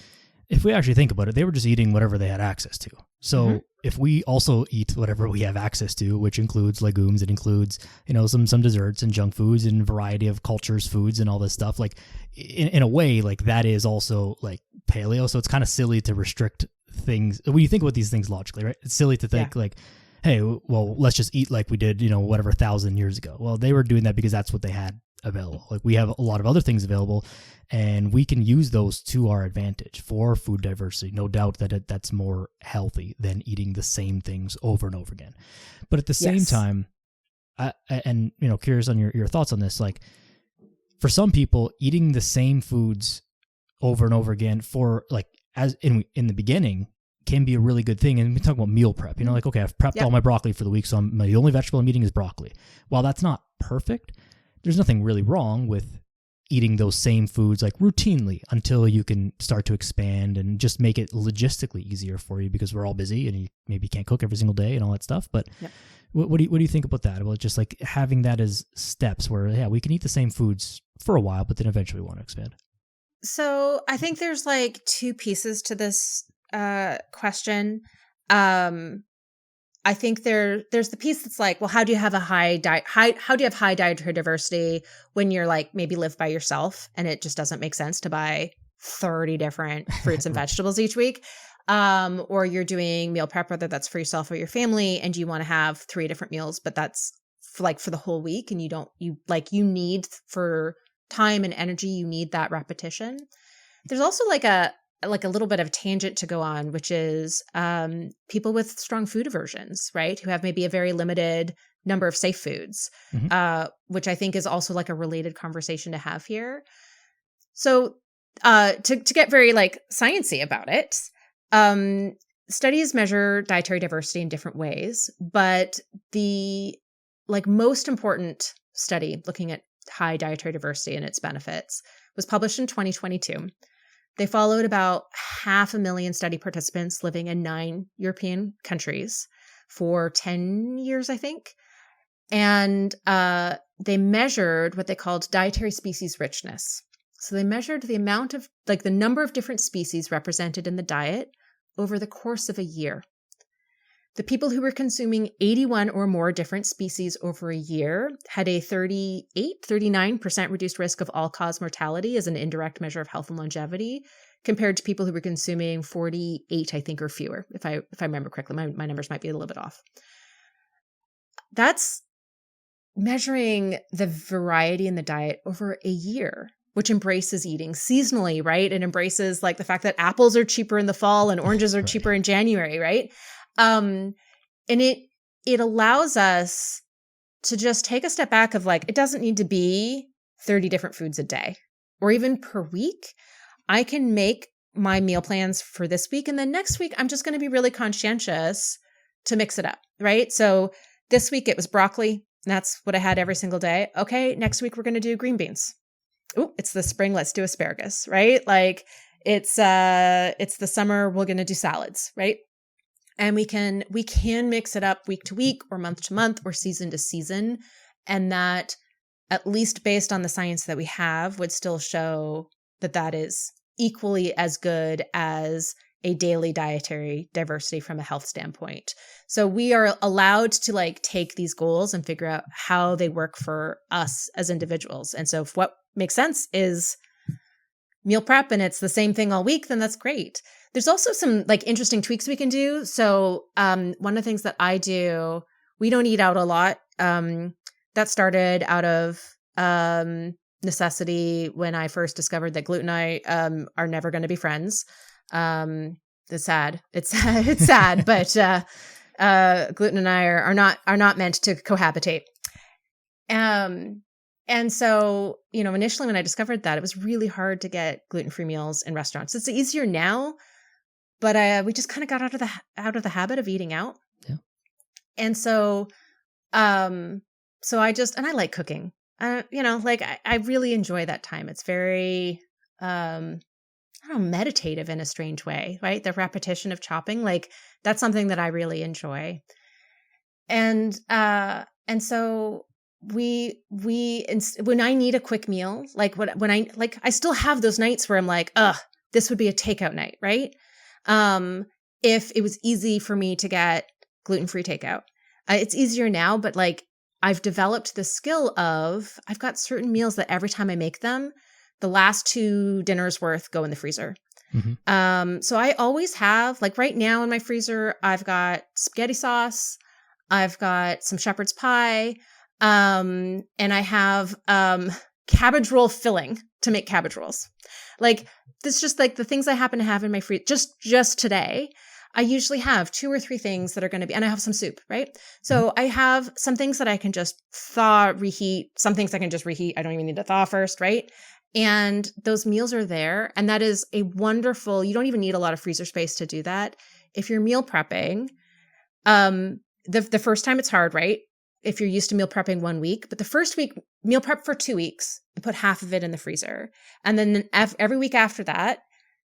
If we actually think about it, they were just eating whatever they had access to. So if we also eat whatever we have access to, which includes legumes, it includes, some desserts and junk foods and variety of cultures, foods and all this stuff, like in a way, like that is also like paleo. So it's kind of silly to restrict things. When you think about these things logically, right? It's silly to think like, hey, well, let's just eat like we did, whatever 1,000 years ago. Well, they were doing that because that's what they had available. Like we have a lot of other things available, and we can use those to our advantage for food diversity. No doubt that that's more healthy than eating the same things over and over again. But at the same time, curious on your thoughts on this, like for some people, eating the same foods over and over again for like, as in the beginning, can be a really good thing. And we talk about meal prep, like, okay, I've prepped all my broccoli for the week, so the only vegetable I'm eating is broccoli. While that's not perfect, there's nothing really wrong with eating those same foods like routinely until you can start to expand and just make it logistically easier for you, because we're all busy and you maybe can't cook every single day and all that stuff. But what do you think about that? About just like having that as steps where, we can eat the same foods for a while, but then eventually want to expand. So I think there's like two pieces to this question. I think there's the piece that's like, well, how do you have how do you have high dietary diversity when you're like maybe live by yourself and it just doesn't make sense to buy 30 different fruits and vegetables each week? Or you're doing meal prep, whether that's for yourself or your family, and you want to have 3 different meals, but that's for the whole week, and you need for time and energy, you need that repetition. There's also like a little bit of a tangent to go on, which is people with strong food aversions, right? Who have maybe a very limited number of safe foods, which I think is also like a related conversation to have here. So to get very like sciencey about it, studies measure dietary diversity in different ways, but the like most important study looking at high dietary diversity and its benefits was published in 2022. They followed about 500,000 study participants living in 9 European countries for 10 years, I think. And they measured what they called dietary species richness. So they measured the amount of, like the number of different species represented in the diet over the course of a year. The people who were consuming 81 or more different species over a year had a 39% reduced risk of all-cause mortality as an indirect measure of health and longevity, compared to people who were consuming 48, I think, or fewer. If I remember correctly, my numbers might be a little bit off. That's measuring the variety in the diet over a year, which embraces eating seasonally, right? It embraces like the fact that apples are cheaper in the fall and oranges are cheaper in January, right? And it allows us to just take a step back of like, it doesn't need to be 30 different foods a day or even per week. I can make my meal plans for this week. And then next week, I'm just going to be really conscientious to mix it up, right? So this week it was broccoli. And that's what I had every single day. Okay, next week we're going to do green beans. Ooh, it's the spring. Let's do asparagus, right? Like it's the summer. We're going to do salads, right? And we can mix it up week to week or month to month or season to season. And that, at least based on the science that we have, would still show that that is equally as good as a daily dietary diversity from a health standpoint. So we are allowed to like take these goals and figure out how they work for us as individuals. And so if what makes sense is meal prep and it's the same thing all week, then that's great. There's also some like interesting tweaks we can do. So one of the things that I do, we don't eat out a lot. That started out of necessity when I first discovered that gluten and I are never going to be friends. It's sad. It's sad, but gluten and I are not meant to cohabitate. And so, initially when I discovered that, it was really hard to get gluten-free meals in restaurants. It's easier now, but we just kind of got out of the habit of eating out. Yeah. And so, so I like cooking. I really enjoy that time. It's very, I don't know, meditative in a strange way, right? The repetition of chopping, like that's something that I really enjoy. And so when I need a quick meal, like when I still have those nights where I'm like, this would be a takeout night, right? If it was easy for me to get gluten-free takeout. It's easier now, but like I've developed the skill of, I've got certain meals that every time I make them, the last 2 dinners worth go in the freezer. Mm-hmm. So I always have, like right now in my freezer, I've got spaghetti sauce, I've got some shepherd's pie, and I have cabbage roll filling to make cabbage rolls. Like this, just like the things I happen to have in my freezer. Just today, I usually have 2 or 3 things that are going to be, and I have some soup, right? So I have some things that I can just thaw, reheat. Some things I can just reheat. I don't even need to thaw first, right? And those meals are there. And that is a wonderful, you don't even need a lot of freezer space to do that. If you're meal prepping, the first time it's hard, right? If you're used to meal prepping 1 week, but the first week, meal prep for 2 weeks and put half of it in the freezer. And then every week after that,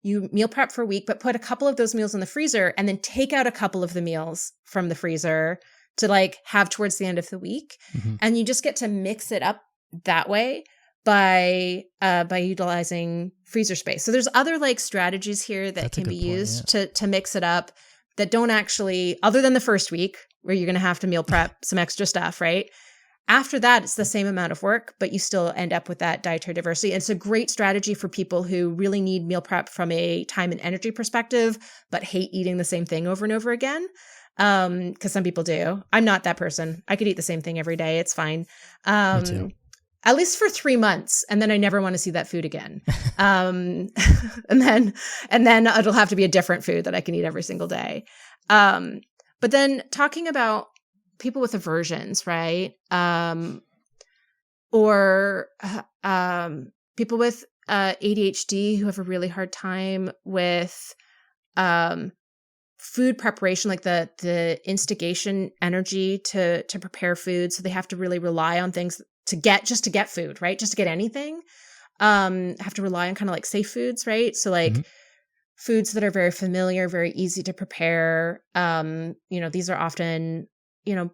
you meal prep for a week, but put a couple of those meals in the freezer and then take out a couple of the meals from the freezer to like have towards the end of the week. Mm-hmm. And you just get to mix it up that way by utilizing freezer space. So there's other like strategies here that can be used to mix it up that don't actually, other than the first week where you're going to have to meal prep some extra stuff, right? After that, it's the same amount of work, but you still end up with that dietary diversity. And it's a great strategy for people who really need meal prep from a time and energy perspective, but hate eating the same thing over and over again. Because some people do. I'm not that person. I could eat the same thing every day. It's fine. Me too. At least for 3 months, and then I never want to see that food again. And then it'll have to be a different food that I can eat every single day. But then talking about people with aversions, right? Or people with ADHD who have a really hard time with food preparation, like the instigation energy to prepare food. So they have to really rely on things to get food, right? Just to get anything. Have to rely on kind of like safe foods, right? So like foods that are very familiar, very easy to prepare. These are often,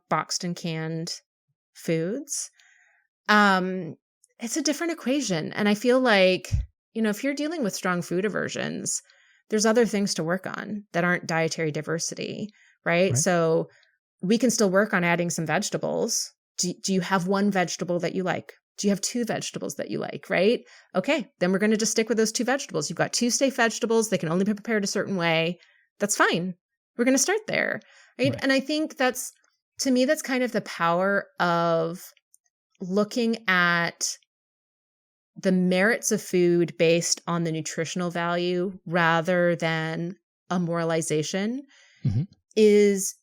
boxed and canned foods. It's a different equation. And I feel like, if you're dealing with strong food aversions, there's other things to work on that aren't dietary diversity, right? So we can still work on adding some vegetables. Do you have one vegetable that you like? Do you have 2 vegetables that you like, right? Okay, then we're going to just stick with those 2 vegetables. You've got 2 safe vegetables. They can only be prepared a certain way. That's fine. We're going to start there, right? And I think to me, that's kind of the power of looking at the merits of food based on the nutritional value rather than a moralization is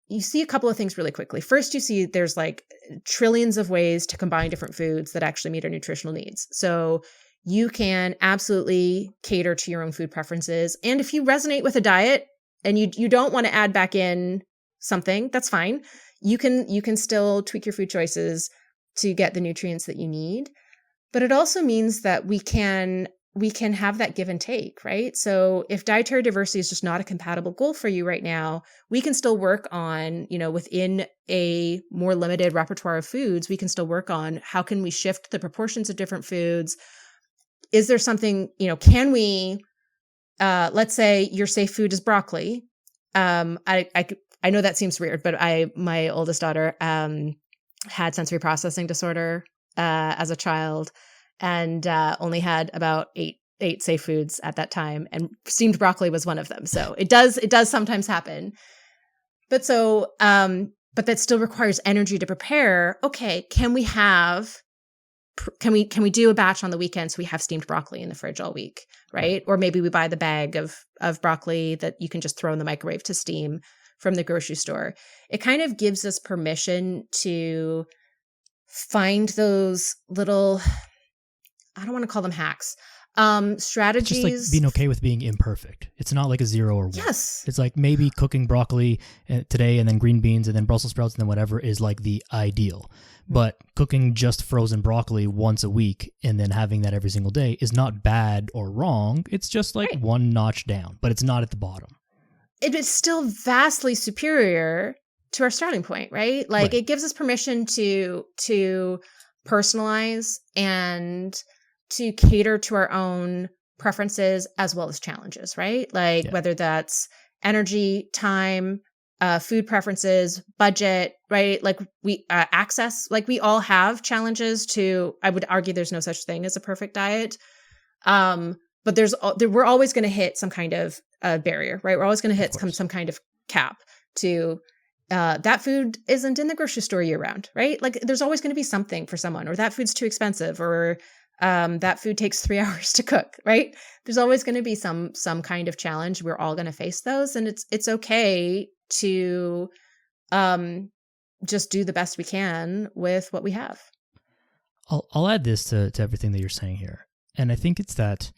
you see a couple of things really quickly. First, you see there's like trillions of ways to combine different foods that actually meet our nutritional needs. So you can absolutely cater to your own food preferences. And if you resonate with a diet and you don't want to add back in something, that's fine. You can still tweak your food choices to get the nutrients that you need. But it also means that we can have that give and take, right? So if dietary diversity is just not a compatible goal for you right now, we can still work on, within a more limited repertoire of foods, we can still work on how can we shift the proportions of different foods? Is there something, can we, let's say your safe food is broccoli. I know that seems weird, but my oldest daughter had sensory processing disorder as a child and only had about eight safe foods at that time, and steamed broccoli was one of them. So it does sometimes happen. But but that still requires energy to prepare. Okay, can we do a batch on the weekend so we have steamed broccoli in the fridge all week, right? Or maybe we buy the bag of broccoli that you can just throw in the microwave to steam from the grocery store. It kind of gives us permission to find those little I don't want to call them hacks. It's Strategies. just like being okay with being imperfect. It's not like a 0 or 1. Yes. It's like maybe cooking broccoli today and then green beans and then Brussels sprouts and then whatever is like the ideal. But cooking just frozen broccoli once a week and then having that every single day is not bad or wrong. It's just like one notch down, but it's not at the bottom. It is still vastly superior to our starting point, right? Like it gives us permission to personalize and to cater to our own preferences as well as challenges, right? Like whether that's energy, time, food preferences, budget, right? Like we access, like we all have challenges to, I would argue there's no such thing as a perfect diet. But we're always going to hit some kind of barrier, right? We're always going to hit some kind of cap to that food isn't in the grocery store year round, right? Like there's always going to be something for someone, or that food's too expensive, or that food takes 3 hours to cook, right? There's always going to be some kind of challenge. We're all going to face those, and it's okay to just do the best we can with what we have. I'll add this to everything that you're saying here, and I think it's that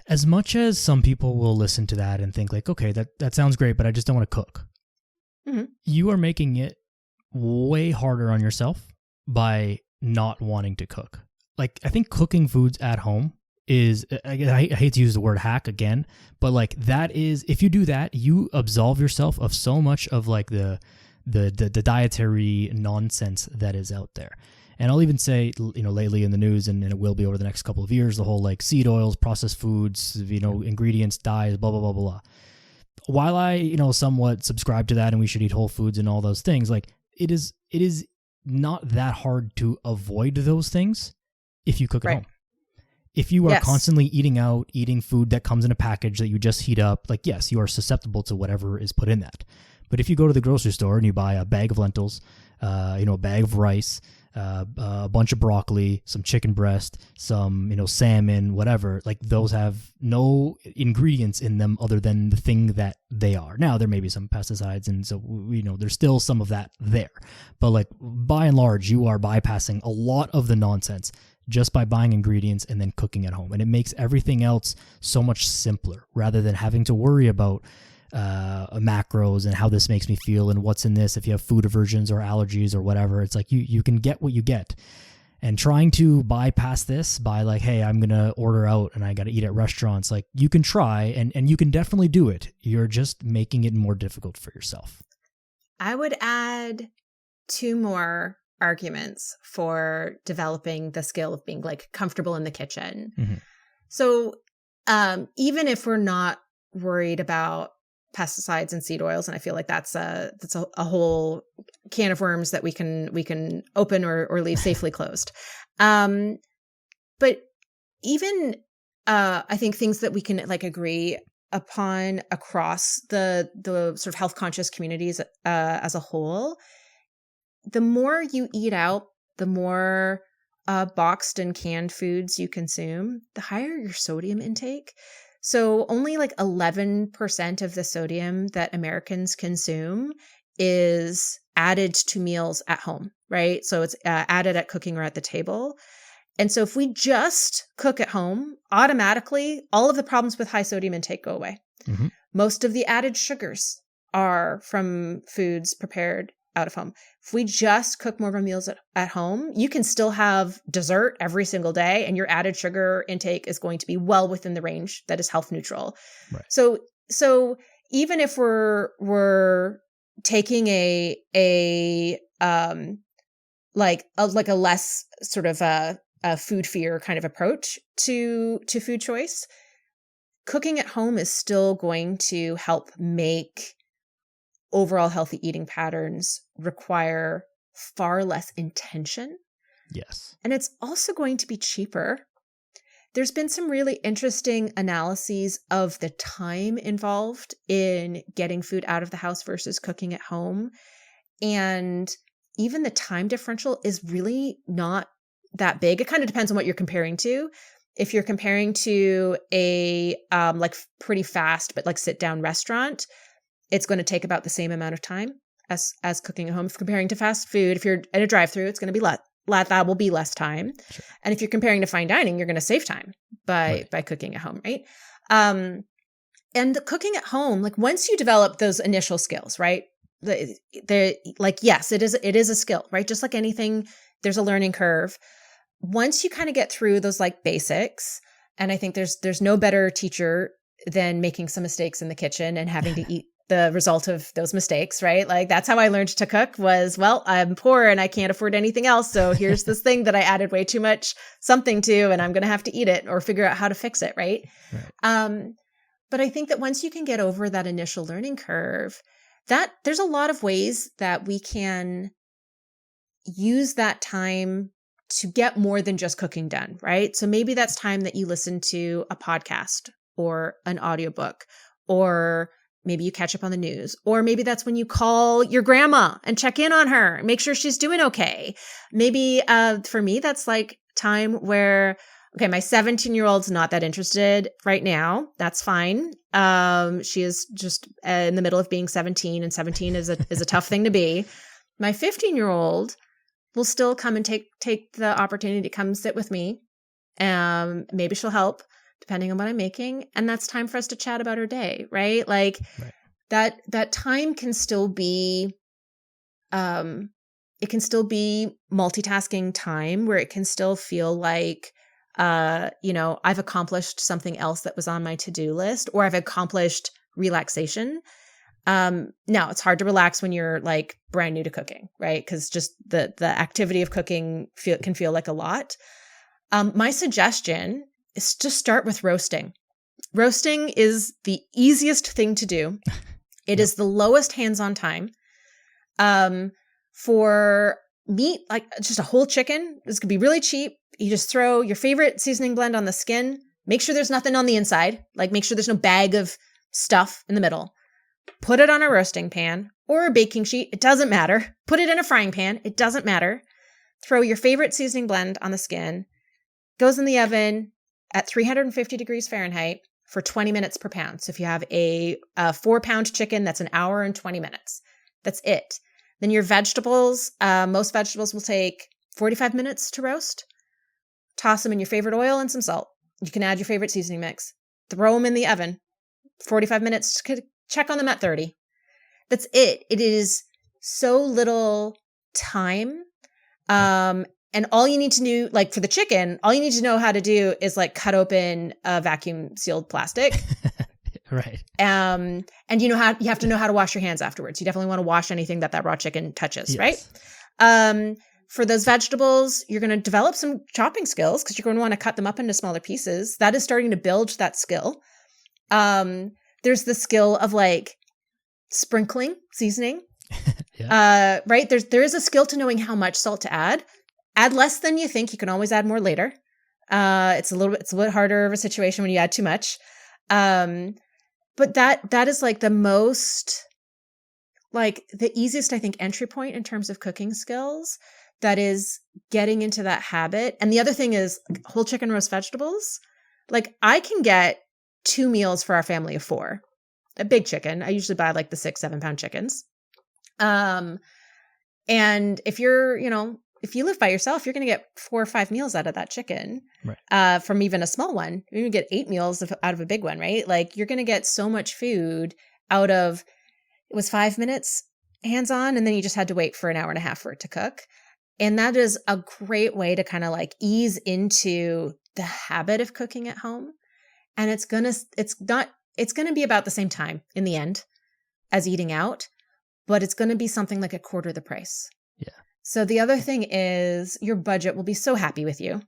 as much as some people will listen to that and think like, okay, that sounds great, but I just don't want to cook. Mm-hmm. You are making it way harder on yourself by not wanting to cook. Like, I think cooking foods at home is, I hate to use the word hack again, but like that is, if you do that, you absolve yourself of so much of like the dietary nonsense that is out there. And I'll even say, lately in the news, and it will be over the next couple of years, the whole like seed oils, processed foods, ingredients, dyes, blah, blah, blah, blah, blah. While I, somewhat subscribe to that and we should eat whole foods and all those things, like it is not that hard to avoid those things if you cook at home. If you are constantly eating food that comes in a package that you just heat up, like, yes, you are susceptible to whatever is put in that. But if you go to the grocery store and you buy a bag of lentils, a bag of rice, a bunch of broccoli, some chicken breast, some, salmon, whatever, like those have no ingredients in them other than the thing that they are. Now, there may be some pesticides, and so, there's still some of that there. But like, by and large, you are bypassing a lot of the nonsense just by buying ingredients and then cooking at home. And it makes everything else so much simpler rather than having to worry about macros and how this makes me feel and what's in this, if you have food aversions or allergies or whatever. It's like you can get what you get. And trying to bypass this by like, hey, I'm going to order out and I got to eat at restaurants, like you can try and you can definitely do it. You're just making it more difficult for yourself. I would add 2 more arguments for developing the skill of being like comfortable in the kitchen. Mm-hmm. So even if we're not worried about pesticides and seed oils, and I feel like that's a whole can of worms that we can open or leave safely closed. But even I think things that we can like agree upon across the sort of health conscious communities as a whole, the more you eat out, the more boxed and canned foods you consume, the higher your sodium intake. So only like 11% of the sodium that Americans consume is added to meals at home, right? So it's added at cooking or at the table. And so if we just cook at home, automatically all of the problems with high sodium intake go away. Mm-hmm. Most of the added sugars are from foods prepared out of home. If we just cook more of our meals at home, you can still have dessert every single day and your added sugar intake is going to be well within the range that is health neutral. Right. So even if we're taking a less sort of a food fear kind of approach to food choice, cooking at home is still going to help make overall healthy eating patterns require far less intention. Yes. And it's also going to be cheaper. There's been some really interesting analyses of the time involved in getting food out of the house versus cooking at home. And even the time differential is really not that big. It kind of depends on what you're comparing to. If you're comparing to a like pretty fast but like sit down restaurant, it's going to take about the same amount of time as cooking at home. If comparing to fast food, if you're at a drive-through, it's going to be that will be less time. Sure. And if you're comparing to fine dining, you're going to save time by cooking at home, right? And the cooking at home, like once you develop those initial skills, right? Yes, it is a skill, right? Just like anything, there's a learning curve. Once you kind of get through those like basics, and I think there's no better teacher than making some mistakes in the kitchen and having to eat the result of those mistakes, right? Like that's how I learned to cook was, well, I'm poor and I can't afford anything else. So here's this thing that I added way too much something to, and I'm going to have to eat it or figure out how to fix it, right? But I think that once you can get over that initial learning curve, that there's a lot of ways that we can use that time to get more than just cooking done, right? So maybe that's time that you listen to a podcast or an audiobook, or maybe you catch up on the news, or maybe that's when you call your grandma and check in on her, make sure she's doing okay. Maybe for me, that's like time where, okay, my 17-year-old's not that interested right now. That's fine. She is just in the middle of being 17, and 17 is a tough thing to be. My 15-year-old will still come and take the opportunity to come sit with me. Maybe she'll help, depending on what I'm making. And that's time for us to chat about her day, right? Like that time can still be, it can still be multitasking time where it can still feel like, I've accomplished something else that was on my to-do list, or I've accomplished relaxation. Now it's hard to relax when you're like brand new to cooking, right? Because just the activity of cooking can feel like a lot. My suggestion is to start with roasting. Roasting is the easiest thing to do. It is the lowest hands-on time. For meat, like just a whole chicken, this could be really cheap. You just throw your favorite seasoning blend on the skin. Make sure there's nothing on the inside. Like make sure there's no bag of stuff in the middle. Put it on a roasting pan or a baking sheet. It doesn't matter. Put it in a frying pan. It doesn't matter. Throw your favorite seasoning blend on the skin. Goes in the oven at 350 degrees Fahrenheit for 20 minutes per pound. So if you have a 4-pound chicken, that's an hour and 20 minutes. That's it. Then your vegetables, most vegetables will take 45 minutes to roast. Toss them in your favorite oil and some salt. You can add your favorite seasoning mix. Throw them in the oven. 45 minutes. Check on them at 30. That's it. It is so little time. And all you need to do, like for the chicken, all you need to know how to do is like cut open a vacuum sealed plastic. Right. And you have to know how to wash your hands afterwards. You definitely want to wash anything that raw chicken touches, right? For those vegetables, you're going to develop some chopping skills because you're going to want to cut them up into smaller pieces. That is starting to build that skill. There's the skill of like sprinkling, seasoning, right? There is a skill to knowing how much salt to add. Add less than you think. You can always add more later. It's a little bit harder of a situation when you add too much. But that is like the most, like the easiest, I think, entry point in terms of cooking skills. That is getting into that habit. And the other thing is whole chicken roast vegetables. Like I can get 2 meals for our family of 4, a big chicken. I usually buy like the 6-7 pound chickens. And if if you live by yourself, you're going to get 4 or 5 meals out of that chicken, right? From even a small one. You're going to get 8 meals out of a big one, right? Like you're going to get so much food out of, it was 5 minutes hands-on, and then you just had to wait for an hour and a half for it to cook. And that is a great way to kind of like ease into the habit of cooking at home. And it's going to be about the same time in the end as eating out, but it's going to be something like a quarter the price. Yeah. So the other thing is your budget will be so happy with you.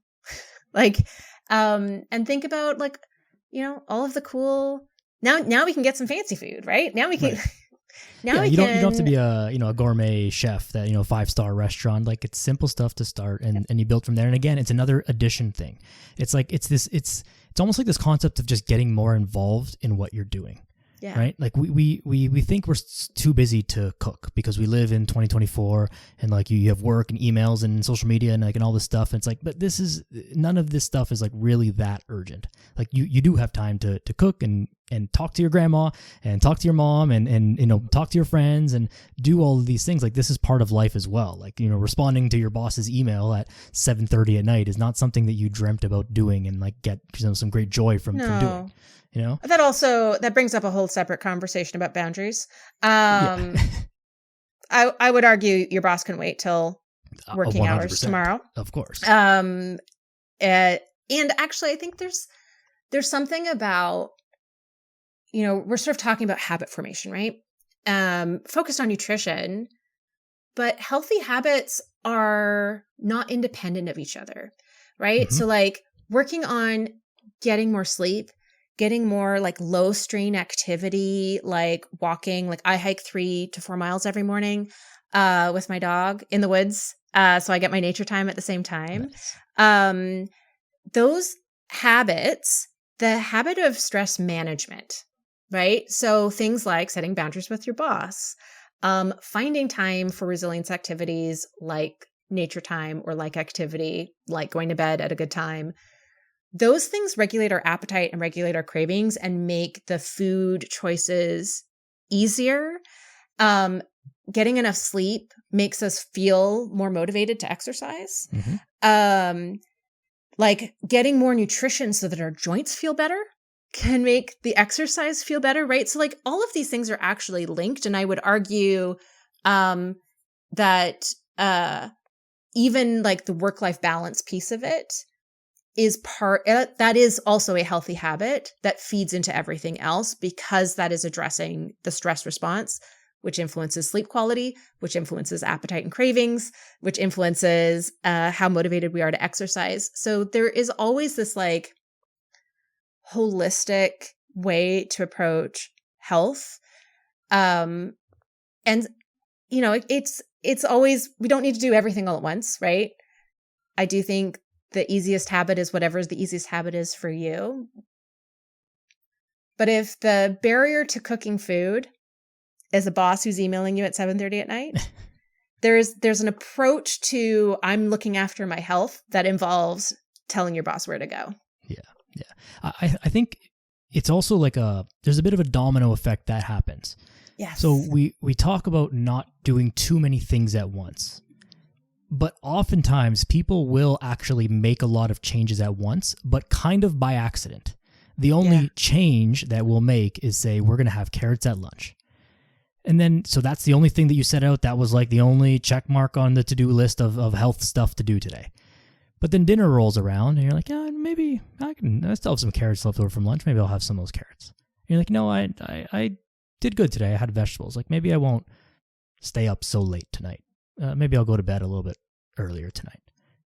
And think about like, all of the cool, now we can get some fancy food, right? Now we can, right. You don't have to be a gourmet chef that 5-star restaurant. Like it's simple stuff to start and you build from there. And again, it's another addition thing. It's like it's almost like this concept of just getting more involved in what you're doing. Yeah. Right. Like we think we're too busy to cook because we live in 2024 and like you have work and emails and social media and all this stuff. And it's like, but none of this stuff is like really that urgent. Like you do have time to cook and and talk to your grandma and talk to your mom and talk to your friends and do all of these things. Like, this is part of life as well. Like, responding to your boss's email at 7:30 at night is not something that you dreamt about doing and like get some great joy from doing. That brings up a whole separate conversation about boundaries. I would argue your boss can wait till working hours tomorrow. Of course. And actually, I think there's something about, we're sort of talking about habit formation, right? Focused on nutrition, but healthy habits are not independent of each other, right? Mm-hmm. So like working on getting more sleep, getting more like low strain activity, like walking, like I hike 3 to 4 miles every morning with my dog in the woods. So I get my nature time at the same time. Nice. Those habits, the habit of stress management, right? So things like setting boundaries with your boss, finding time for resilience activities like nature time or like activity, like going to bed at a good time. Those things regulate our appetite and regulate our cravings and make the food choices easier. Getting enough sleep makes us feel more motivated to exercise. Mm-hmm. Like getting more nutrition so that our joints feel better can make the exercise feel better, right? So like all of these things are actually linked. And I would argue that even like the work-life balance piece of it is that is also a healthy habit that feeds into everything else, because that is addressing the stress response, which influences sleep quality, which influences appetite and cravings, which influences how motivated we are to exercise. So there is always this like holistic way to approach health. And it's always, we don't need to do everything all at once, right? I do think the easiest habit is whatever the easiest habit is for you. But if the barrier to cooking food is a boss who's emailing you at 7:30 at night, there's an approach to I'm looking after my health that involves telling your boss where to go. Yeah. I think it's also like there's a bit of a domino effect that happens. Yes. So we talk about not doing too many things at once. But oftentimes people will actually make a lot of changes at once, but kind of by accident. The only change that we'll make is say, we're going to have carrots at lunch. And then, so that's the only thing that you set out. That was like the only check mark on the to-do list of health stuff to do today. But then dinner rolls around and you're like, yeah, maybe I still have some carrots left over from lunch. Maybe I'll have some of those carrots. And you're like, no, I did good today. I had vegetables. Like maybe I won't stay up so late tonight. Maybe I'll go to bed a little bit earlier tonight.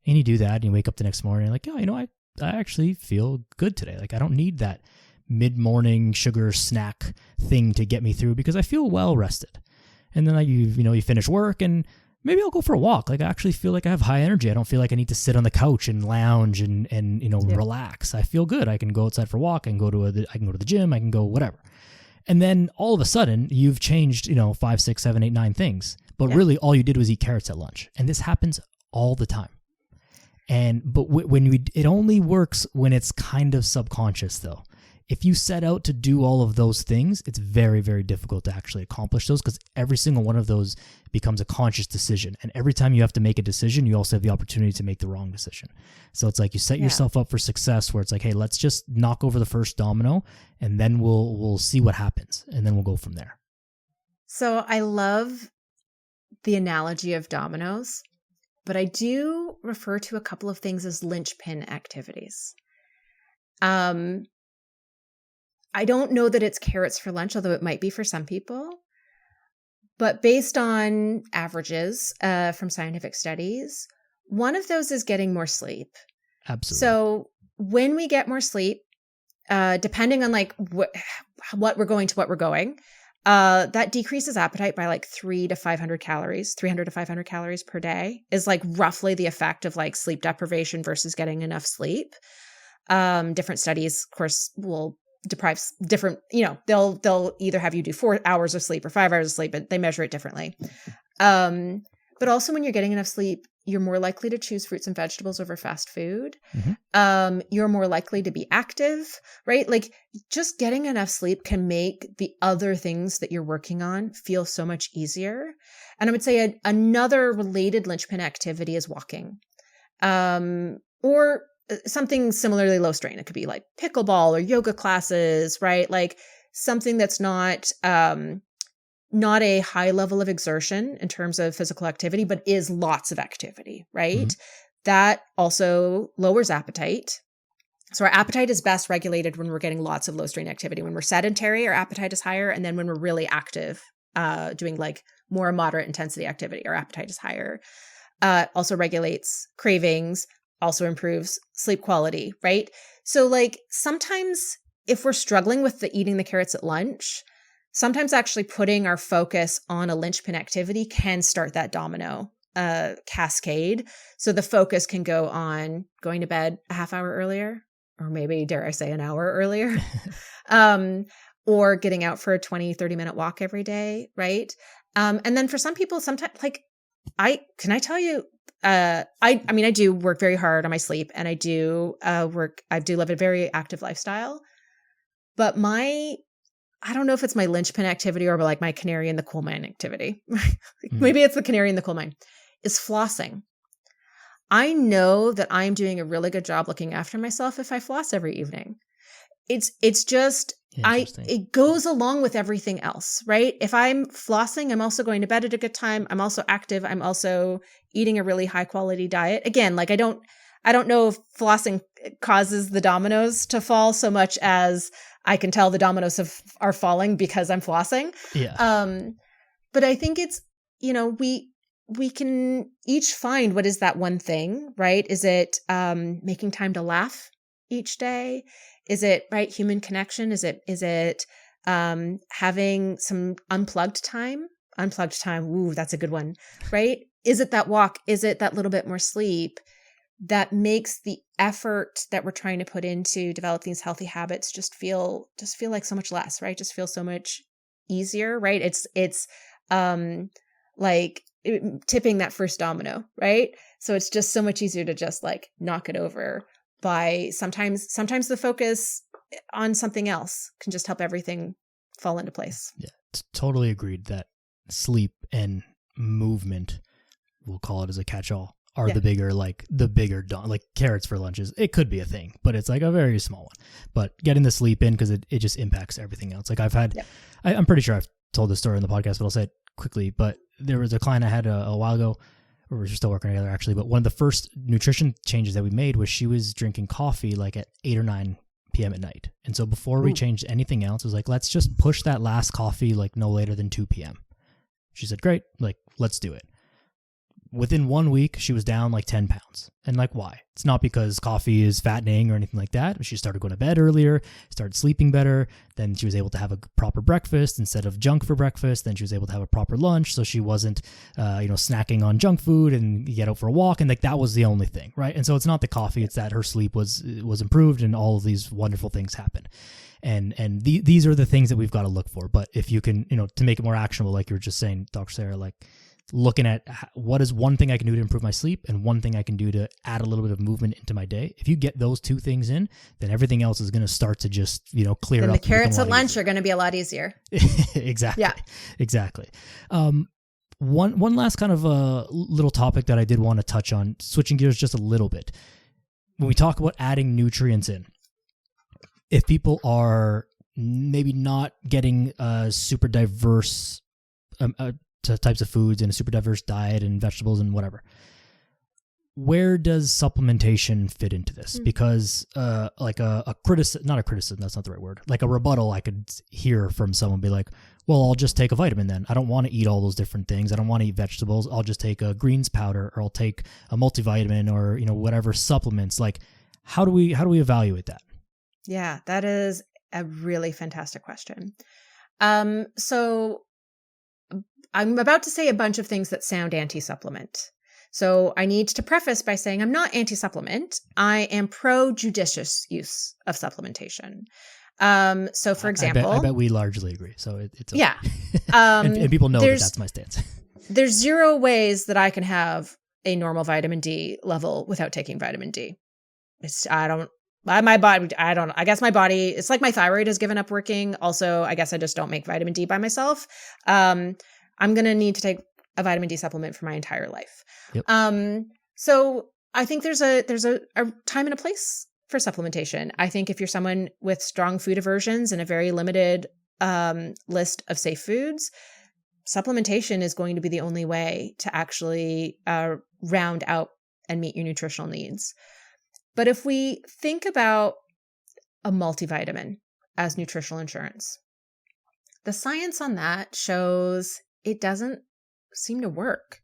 And you do that and you wake up the next morning and you're like, oh, I actually feel good today. Like I don't need that mid-morning sugar snack thing to get me through because I feel well rested. And then you finish work and maybe I'll go for a walk. Like I actually feel like I have high energy. I don't feel like I need to sit on the couch and lounge and relax. I feel good. I can go outside for a walk. I can go to the gym. I can go whatever. And then all of a sudden you've changed, 5, 6, 7, 8, 9 things. But really all you did was eat carrots at lunch. And this happens all the time. But it only works when it's kind of subconscious though. If you set out to do all of those things, it's very, very difficult to actually accomplish those because every single one of those becomes a conscious decision. And every time you have to make a decision, you also have the opportunity to make the wrong decision. So it's like you set yourself up for success where it's like, hey, let's just knock over the first domino and then we'll see what happens. And then we'll go from there. So I love the analogy of dominoes, but I do refer to a couple of things as linchpin activities. I don't know that it's carrots for lunch, although it might be for some people. But based on averages from scientific studies, one of those is getting more sleep. Absolutely. So when we get more sleep, depending on like what we're going to what we're going, that decreases appetite by like 300 to 500 calories per day is like roughly the effect of like sleep deprivation versus getting enough sleep. Different studies, of course, will deprives different, they'll either have you do 4 hours of sleep or 5 hours of sleep, but they measure it differently. But also when you're getting enough sleep, you're more likely to choose fruits and vegetables over fast food. Mm-hmm. You're more likely to be active, right? Like just getting enough sleep can make the other things that you're working on feel so much easier. And I would say another related linchpin activity is walking, or something similarly low strain. It could be like pickleball or yoga classes, right? Like something that's not a high level of exertion in terms of physical activity, but is lots of activity, right? Mm-hmm. That also lowers appetite. So our appetite is best regulated when we're getting lots of low strain activity. When we're sedentary, our appetite is higher. And then when we're really active, doing like more moderate intensity activity, our appetite is higher. Also regulates cravings, also improves sleep quality, right? So like sometimes if we're struggling with eating the carrots at lunch, sometimes actually putting our focus on a linchpin activity can start that domino cascade. So the focus can go on going to bed a half hour earlier, or maybe, dare I say, an hour earlier, or getting out for a 20, 30-minute walk every day, right? And then for some people, sometimes, like, I tell you, I do work very hard on my sleep, and I do live a very active lifestyle, but I don't know if it's my linchpin activity or like my canary in the coal mine activity. Maybe it's the canary in the coal mine, is flossing. I know that I'm doing a really good job looking after myself if I floss every evening. It's just, it goes along with everything else, right? If I'm flossing, I'm also going to bed at a good time. I'm also active. I'm also eating a really high quality diet. Again, like I don't know if flossing causes the dominoes to fall so much as I can tell the dominoes are falling because I'm flossing. Yeah. But I think it's, we can each find what is that one thing, right? Is it making time to laugh each day? Is it, right, human connection? Is it having some unplugged time? Unplugged time, ooh, that's a good one, right? Is it that walk? Is it that little bit more sleep that makes the effort that we're trying to put into developing these healthy habits just feel like so much less, right? Just feel so much easier, right? It's like tipping that first domino, right? So it's just so much easier to just like knock it over by sometimes the focus on something else can just help everything fall into place. Yeah, totally agreed that sleep and movement, we'll call it as a catch-all, are the bigger like carrots for lunches. It could be a thing, but it's like a very small one. But getting the sleep in, because it just impacts everything else. Like I've had, I'm pretty sure I've told this story in the podcast, but I'll say it quickly. But there was a client I had a while ago, or we're still working together actually, but one of the first nutrition changes that we made was she was drinking coffee like at 8 or 9 p.m. at night. And so before we changed anything else, it was like, let's just push that last coffee like no later than 2 p.m. She said, great, like let's do it. Within 1 week, she was down like 10 pounds. And like, why? It's not because coffee is fattening or anything like that. She started going to bed earlier, started sleeping better. Then she was able to have a proper breakfast instead of junk for breakfast. Then she was able to have a proper lunch. So she wasn't, snacking on junk food and get out for a walk. And like, that was the only thing, right? And so it's not the coffee. It's that her sleep was improved and all of these wonderful things happened. And these are the things that we've got to look for. But if you can, to make it more actionable, like you were just saying, Dr. Sarah, like, looking at what is one thing I can do to improve my sleep and one thing I can do to add a little bit of movement into my day. If you get those two things in, then everything else is going to start to just, clear then up. The carrots at lunch are going to be a lot easier. Exactly. Yeah. Exactly. One last kind of a little topic that I did want to touch on, switching gears just a little bit. When we talk about adding nutrients in, if people are maybe not getting super diverse types of foods and a super diverse diet and vegetables and whatever, where does supplementation fit into this? Because like a criticism, not a criticism, that's not the right word, like a rebuttal I could hear from someone be like, well, I'll just take a vitamin then. I don't want to eat all those different things. I don't want to eat vegetables. I'll just take a greens powder, or I'll take a multivitamin, or whatever supplements. Like, how do we evaluate that? Yeah, that is a really fantastic question. So I'm about to say a bunch of things that sound anti-supplement. So I need to preface by saying I'm not anti-supplement. I am pro-judicious use of supplementation. So for example, I bet we largely agree. So it's okay. Yeah. And people know that's my stance. There's zero ways that I can have a normal vitamin D level without taking vitamin D. My body, I guess my body, it's like my thyroid has given up working. Also, I guess I just don't make vitamin D by myself. I'm going to need to take a vitamin D supplement for my entire life. Yep. So I think there's a time and a place for supplementation. I think if you're someone with strong food aversions and a very limited list of safe foods, supplementation is going to be the only way to actually round out and meet your nutritional needs. But if we think about a multivitamin as nutritional insurance, the science on that shows it doesn't seem to work.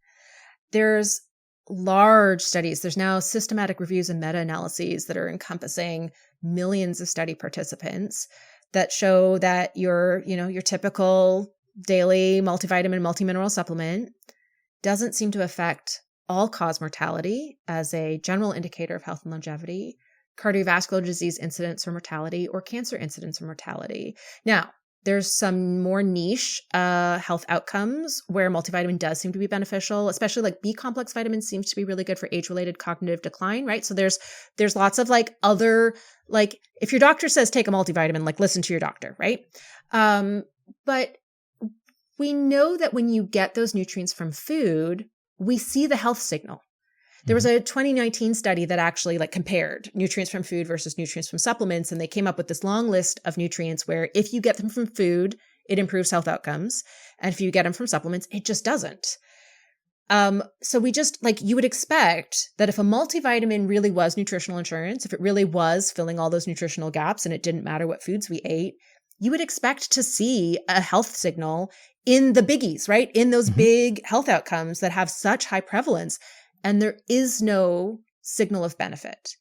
There's large studies. There's now systematic reviews and meta-analyses that are encompassing millions of study participants that show that your typical daily multivitamin, multimineral supplement doesn't seem to affect all-cause mortality as a general indicator of health and longevity, cardiovascular disease incidence or mortality, or cancer incidence or mortality. Now, there's some more niche health outcomes where multivitamin does seem to be beneficial, especially like B complex vitamins seems to be really good for age-related cognitive decline, right? So there's lots of like other, like if your doctor says take a multivitamin, like listen to your doctor, right? But we know that when you get those nutrients from food, we see the health signal. There was a 2019 study that actually like compared nutrients from food versus nutrients from supplements. And they came up with this long list of nutrients where if you get them from food, it improves health outcomes. And if you get them from supplements, it just doesn't. So we just like, you would expect that if a multivitamin really was nutritional insurance, if it really was filling all those nutritional gaps and it didn't matter what foods we ate, you would expect to see a health signal in the biggies, right? In those big health outcomes that have such high prevalence. And there is no signal of benefit.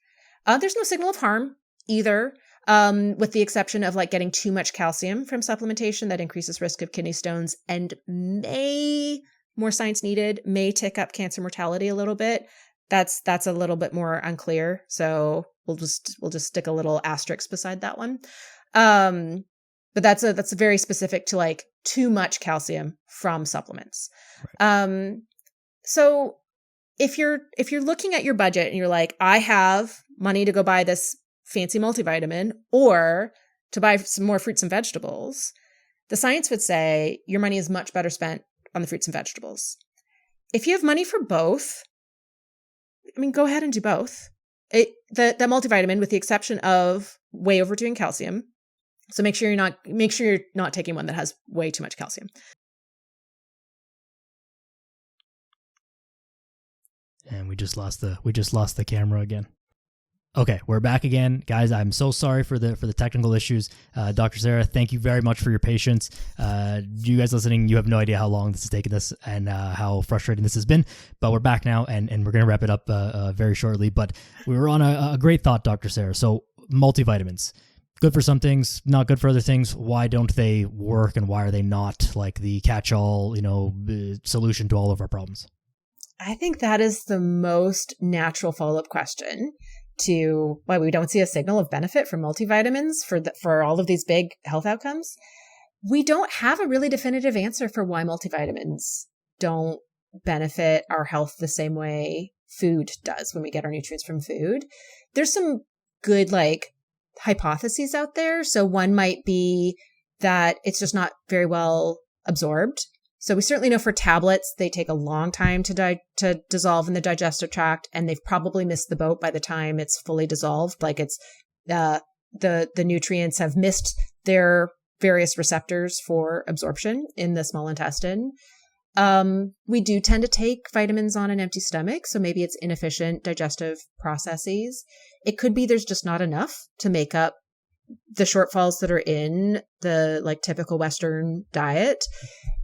There's no signal of harm either, with the exception of like getting too much calcium from supplementation that increases risk of kidney stones and more science needed, may tick up cancer mortality a little bit. That's a little bit more unclear. So we'll just stick a little asterisk beside that one. But that's very specific to like too much calcium from supplements. Right. So if you're looking at your budget and you're like, I have money to go buy this fancy multivitamin or to buy some more fruits and vegetables, the science would say your money is much better spent on the fruits and vegetables. If you have money for both, I mean, go ahead and do both. The multivitamin, with the exception of way overdoing calcium. So make sure you're not taking one that has way too much calcium. And we just lost the camera again. Okay, we're back again, guys. I'm so sorry for the technical issues. Dr. Sarah, thank you very much for your patience. You guys listening, you have no idea how long this has taken us and how frustrating this has been. But we're back now, and we're going to wrap it up very shortly. But we were on a great thought, Dr. Sarah. So multivitamins, good for some things, not good for other things. Why don't they work, and why are they not like the catch-all, solution to all of our problems? I think that is the most natural follow-up question to why we don't see a signal of benefit from multivitamins for all of these big health outcomes. We don't have a really definitive answer for why multivitamins don't benefit our health the same way food does when we get our nutrients from food. There's some good hypotheses out there. So one might be that it's just not very well absorbed. So we certainly know for tablets, they take a long time to dissolve in the digestive tract, and they've probably missed the boat by the time it's fully dissolved. Like it's the nutrients have missed their various receptors for absorption in the small intestine. We do tend to take vitamins on an empty stomach, so maybe it's inefficient digestive processes. It could be there's just not enough to make up the shortfalls that are in the typical Western diet.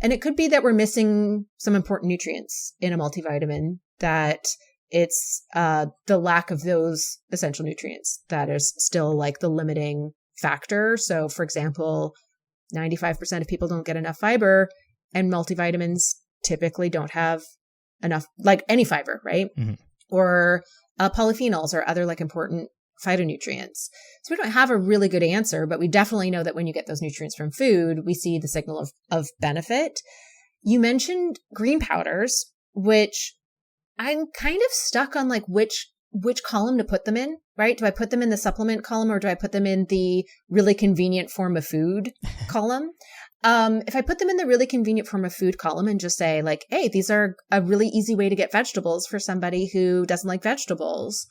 And it could be that we're missing some important nutrients in a multivitamin, that it's the lack of those essential nutrients that is still the limiting factor. So for example, 95% of people don't get enough fiber, and multivitamins typically don't have enough, any fiber, right? Mm-hmm. Or polyphenols or other important phytonutrients. So we don't have a really good answer, but we definitely know that when you get those nutrients from food, we see the signal of benefit. You mentioned green powders, which I'm kind of stuck on like which column to put them in, right? Do I put them in the supplement column or do I put them in the really convenient form of food column? If I put them in the really convenient form of food column and just say like, hey, these are a really easy way to get vegetables for somebody who doesn't like vegetables,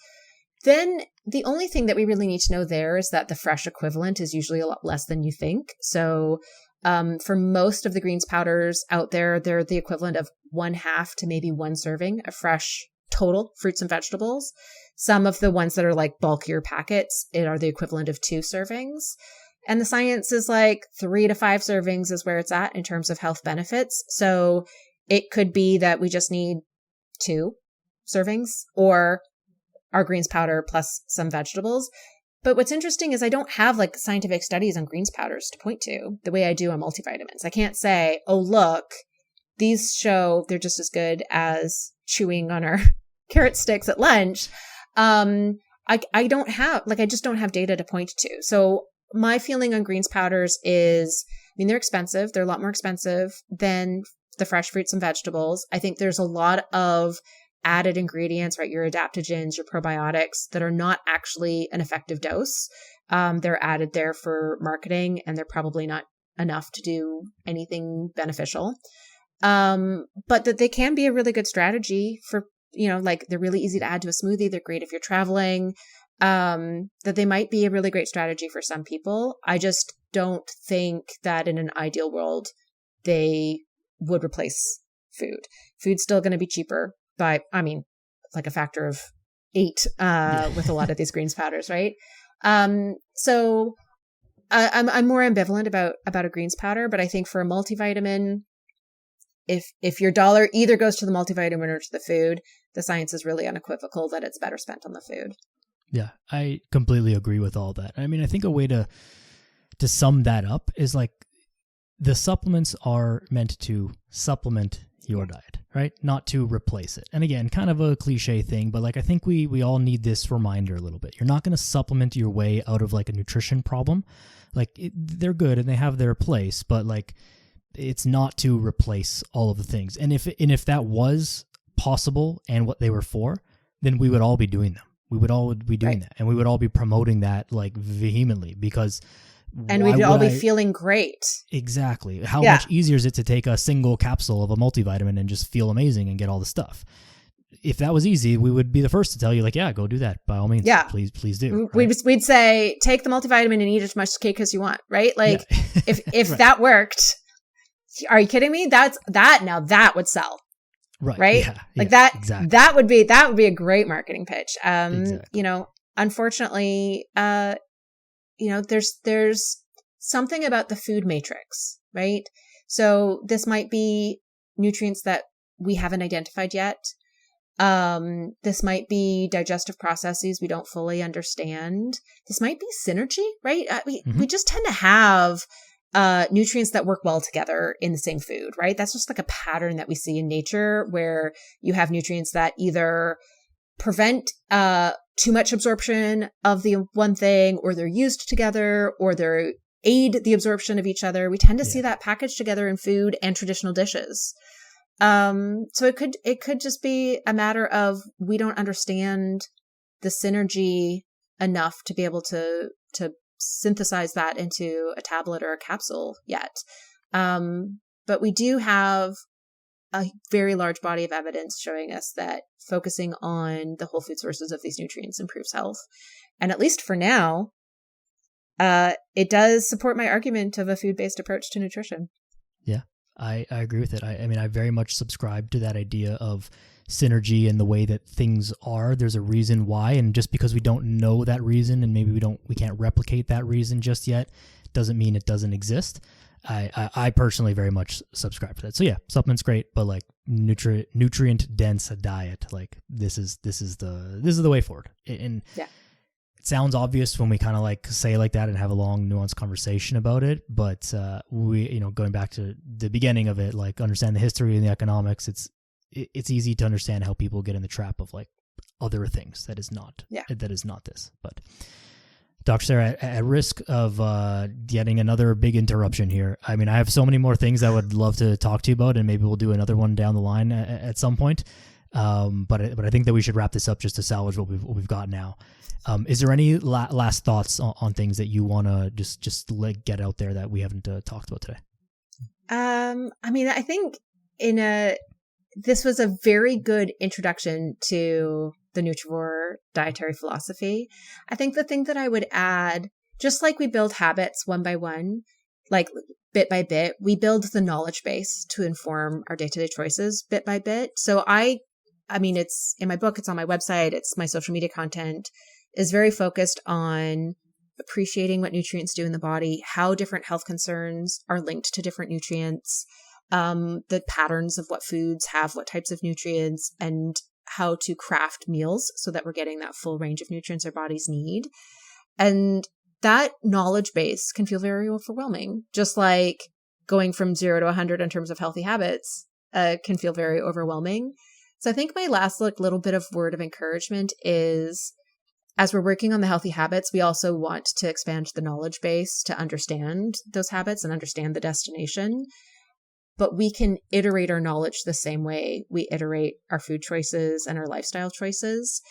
then the only thing that we really need to know there is that the fresh equivalent is usually a lot less than you think. So for most of the greens powders out there, they're the equivalent of 1/2 to maybe 1 serving of fresh total fruits and vegetables. Some of the ones that are like bulkier packets are the equivalent of 2 servings. And the science is like 3 to 5 servings is where it's at in terms of health benefits. So it could be that we just need 2 servings or our greens powder plus some vegetables. But what's interesting is I don't have like scientific studies on greens powders to point to the way I do on multivitamins. I can't say, oh, look, these show they're just as good as chewing on our carrot sticks at lunch. I don't have, like, I just don't have data to point to. So my feeling on greens powders is, I mean, they're expensive. They're a lot more expensive than the fresh fruits and vegetables. I think there's a lot of added ingredients, right? Your adaptogens, your probiotics that are not actually an effective dose. They're added there for marketing and they're probably not enough to do anything beneficial. But that they can be a really good strategy for, you know, like they're really easy to add to a smoothie. They're great if you're traveling. That they might be a really great strategy for some people. I just don't think that in an ideal world, they would replace food. Food's still going to be cheaper by, I mean, like a factor of 8 with a lot of these greens powders, right? So I'm more ambivalent about a greens powder, but I think for a multivitamin, if your dollar either goes to the multivitamin or to the food, the science is really unequivocal that it's better spent on the food. Yeah, I completely agree with all that. I mean, I think a way to sum that up is like the supplements are meant to supplement your diet, right? Not to replace it. And again, kind of a cliche thing, but like I think we all need this reminder a little bit. You're not going to supplement your way out of like a nutrition problem. Like they're good and they have their place, but like it's not to replace all of the things. And if that was possible and what they were for, then we would all be doing them. We would all be doing that, and we would all be promoting that like vehemently because. And we'd all be feeling great. Exactly. How much easier is it to take a single capsule of a multivitamin and just feel amazing and get all the stuff? If that was easy, we would be the first to tell you, like, yeah, go do that by all means. Yeah. Please do. Right? We'd say, take the multivitamin and eat as much cake as you want, right? Like, if right. That worked, are you kidding me? Now that would sell. Right? Yeah, like that. Exactly. That would be a great marketing pitch. Exactly. You know, unfortunately, you know, there's something about the food matrix, right? So this might be nutrients that we haven't identified yet. This might be digestive processes we don't fully understand. This might be synergy, right? We just tend to have nutrients that work well together in the same food, right? That's just like a pattern that we see in nature where you have nutrients that either prevent too much absorption of the one thing, or they're used together, or they aid the absorption of each other. We tend to see that packaged together in food and traditional dishes. So it could just be a matter of we don't understand the synergy enough to be able to synthesize that into a tablet or a capsule yet. But we do have a very large body of evidence showing us that focusing on the whole food sources of these nutrients improves health. And at least for now, it does support my argument of a food-based approach to nutrition. Yeah, I agree with it. I mean, I very much subscribe to that idea of synergy and the way that things are. There's a reason why, and just because we don't know that reason and maybe we can't replicate that reason just yet, doesn't mean it doesn't exist. I personally very much subscribe to that. So yeah, supplements great, but like nutrient dense diet, like this is the way forward. And it sounds obvious when we kind of like say like that and have a long nuanced conversation about it. But we, you know, going back to the beginning of it, like understand the history and the economics, it's easy to understand how people get in the trap of like other things that is not this. But Dr. Sarah, at risk of getting another big interruption here, I mean, I have so many more things I would love to talk to you about, and maybe we'll do another one down the line at some point. But I think that we should wrap this up just to salvage what we've got now. Is there any last thoughts on things that you want to just get out there that we haven't talked about today? I mean, I think this was a very good introduction to the Nutrivore dietary philosophy. I think the thing that I would add, just like we build habits one by one, like bit by bit, we build the knowledge base to inform our day-to-day choices bit by bit. So I mean, it's in my book, it's on my website, it's my social media content, is very focused on appreciating what nutrients do in the body, how different health concerns are linked to different nutrients, the patterns of what foods have what types of nutrients, and how to craft meals so that we're getting that full range of nutrients our bodies need. And that knowledge base can feel very overwhelming, just like going from 0 to 100 in terms of healthy habits can feel very overwhelming. So I think my last little bit of word of encouragement is, as we're working on the healthy habits, we also want to expand the knowledge base to understand those habits and understand the destination. But we can iterate our knowledge the same way we iterate our food choices and our lifestyle choices.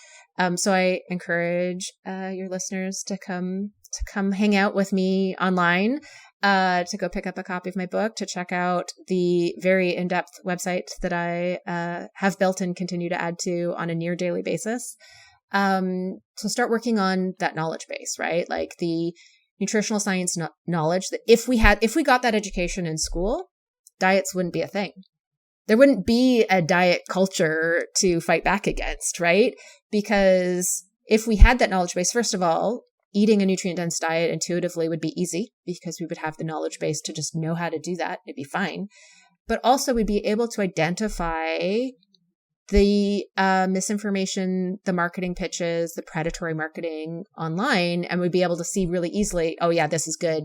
So I encourage your listeners to come hang out with me online, to go pick up a copy of my book, to check out the very in-depth website that I have built and continue to add to on a near daily basis. So start working on that knowledge base, right? Like the nutritional science knowledge that if we got that education in school, diets wouldn't be a thing. There wouldn't be a diet culture to fight back against, right? Because if we had that knowledge base, first of all, eating a nutrient-dense diet intuitively would be easy because we would have the knowledge base to just know how to do that. It'd be fine. But also we'd be able to identify the misinformation, the marketing pitches, the predatory marketing online, and we'd be able to see really easily, oh yeah, this is good.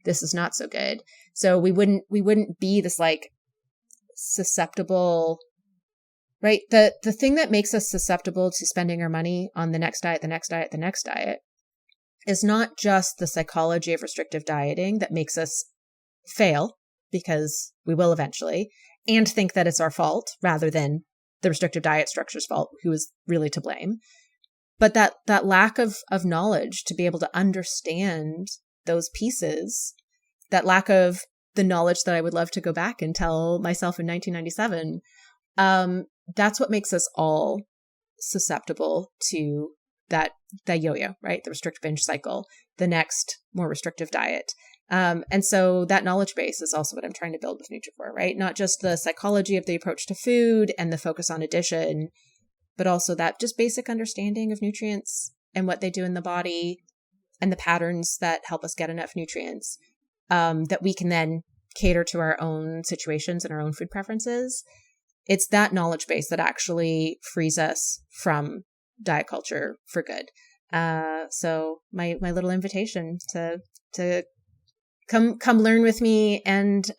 This is not so good. So we wouldn't be this like susceptible, right? The thing that makes us susceptible to spending our money on the next diet is not just the psychology of restrictive dieting that makes us fail, because we will eventually, and think that it's our fault rather than the restrictive diet structure's fault, who is really to blame. But that lack of knowledge to be able to understand those pieces, that lack of the knowledge that I would love to go back and tell myself in 1997, that's what makes us all susceptible to that yo-yo, right? The restrict binge cycle, the next more restrictive diet. And so that knowledge base is also what I'm trying to build with Nutrivore, right? Not just the psychology of the approach to food and the focus on addition, but also that just basic understanding of nutrients and what they do in the body and the patterns that help us get enough nutrients, that we can then cater to our own situations and our own food preferences. It's that knowledge base that actually frees us from diet culture for good. So my little invitation to come learn with me and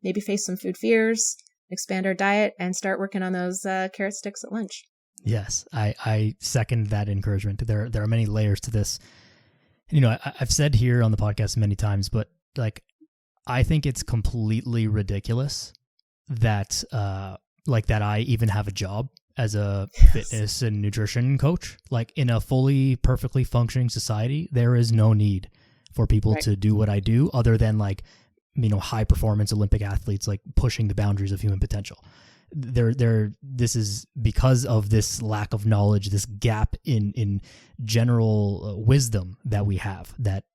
maybe face some food fears, expand our diet, and start working on those carrot sticks at lunch. Yes, I second that encouragement. There are many layers to this. You know, I've said here on the podcast many times, but like, I think it's completely ridiculous that that I even have a job as a fitness and nutrition coach. Like, in a fully, perfectly functioning society, there is no need for people to do what I do, other than high performance Olympic athletes, like pushing the boundaries of human potential. This is because of this lack of knowledge, this gap in general wisdom that we have, that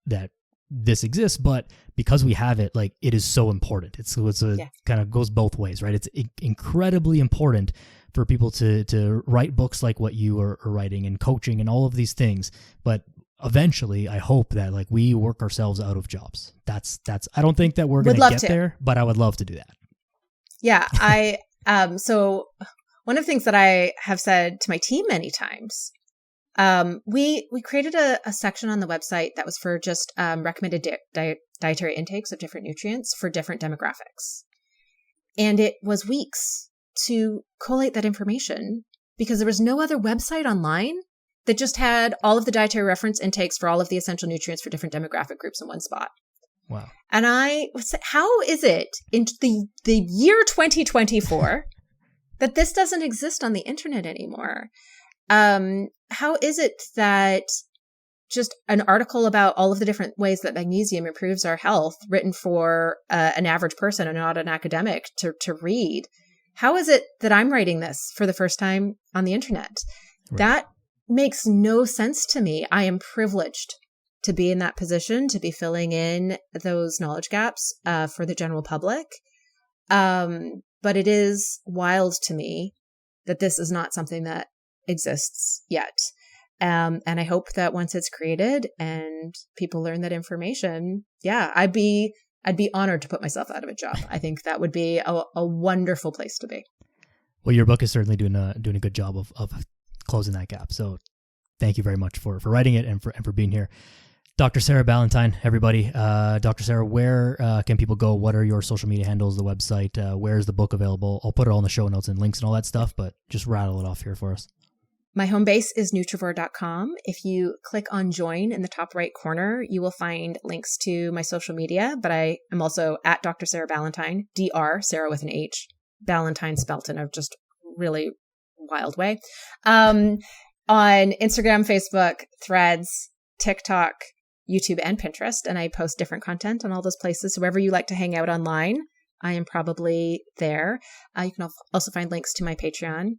this exists, but because we have it, like, it is so important. It's kind of goes both ways, right? It's incredibly important for people to write books like what you are writing, and coaching and all of these things. But eventually, I hope that we work ourselves out of jobs. That's I don't think that we're going to get there, but I would love to do that. Yeah, so one of the things that I have said to my team many times, we created a section on the website that was for just recommended dietary intakes of different nutrients for different demographics. And it was weeks to collate that information because there was no other website online that just had all of the dietary reference intakes for all of the essential nutrients for different demographic groups in one spot. Wow. And I was, how is it in the year 2024 that this doesn't exist on the internet anymore. How is it that just an article about all of the different ways that magnesium improves our health, written for an average person and not an academic to read, how is it that I'm writing this for the first time on the internet? Right. That makes no sense to me. I am privileged to be in that position, to be filling in those knowledge gaps for the general public. But it is wild to me that this is not something that exists yet. And I hope that once it's created and people learn that information, I'd be honored to put myself out of a job. I think that would be a wonderful place to be. Well, your book is certainly doing a good job of closing that gap. So thank you very much for writing it and for being here. Dr. Sarah Ballantyne, everybody. Dr. Sarah, where can people go? What are your social media handles, the website? Where is the book available? I'll put it all in the show notes and links and all that stuff, but just rattle it off here for us. My home base is Nutrivore.com. If you click on join in the top right corner, you will find links to my social media, but I am also at Dr. Sarah Ballantyne, Dr. Sarah with an H, Ballantyne spelt in a just really wild way. On Instagram, Facebook, Threads, TikTok, YouTube, and Pinterest, and I post different content on all those places. So wherever you like to hang out online, I am probably there. You can also find links to my Patreon.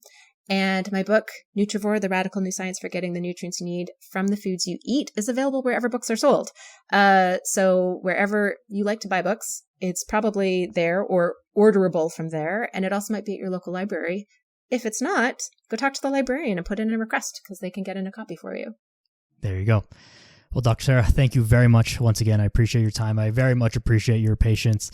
And my book, Nutrivore, The Radical New Science for Getting the Nutrients You Need from the Foods You Eat, is available wherever books are sold. So wherever you like to buy books, it's probably there or orderable from there. And it also might be at your local library. If it's not, go talk to the librarian and put in a request because they can get in a copy for you. There you go. Well, Dr. Sarah, thank you very much. Once again, I appreciate your time. I very much appreciate your patience.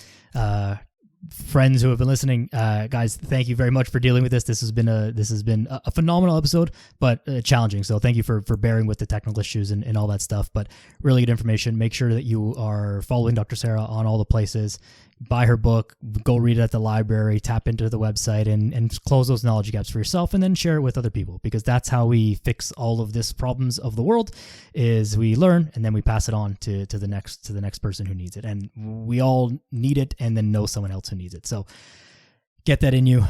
Friends who have been listening, guys, thank you very much for dealing with this. This has been a phenomenal episode, but challenging. So thank you for bearing with the technical issues and all that stuff, but really good information. Make sure that you are following Dr. Sarah on all the places. Buy her book, go read it at the library, tap into the website and close those knowledge gaps for yourself and then share it with other people, because that's how we fix all of this problems of the world is we learn and then we pass it on to the next person who needs it. And we all need it and then know someone else who needs it. So get that in you.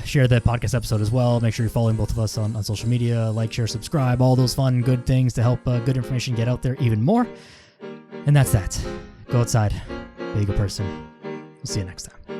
Share that podcast episode as well. Make sure you're following both of us on social media, like, share, subscribe, all those fun, good things to help good information get out there even more. And that's that. Go outside. Be a good person. We'll see you next time.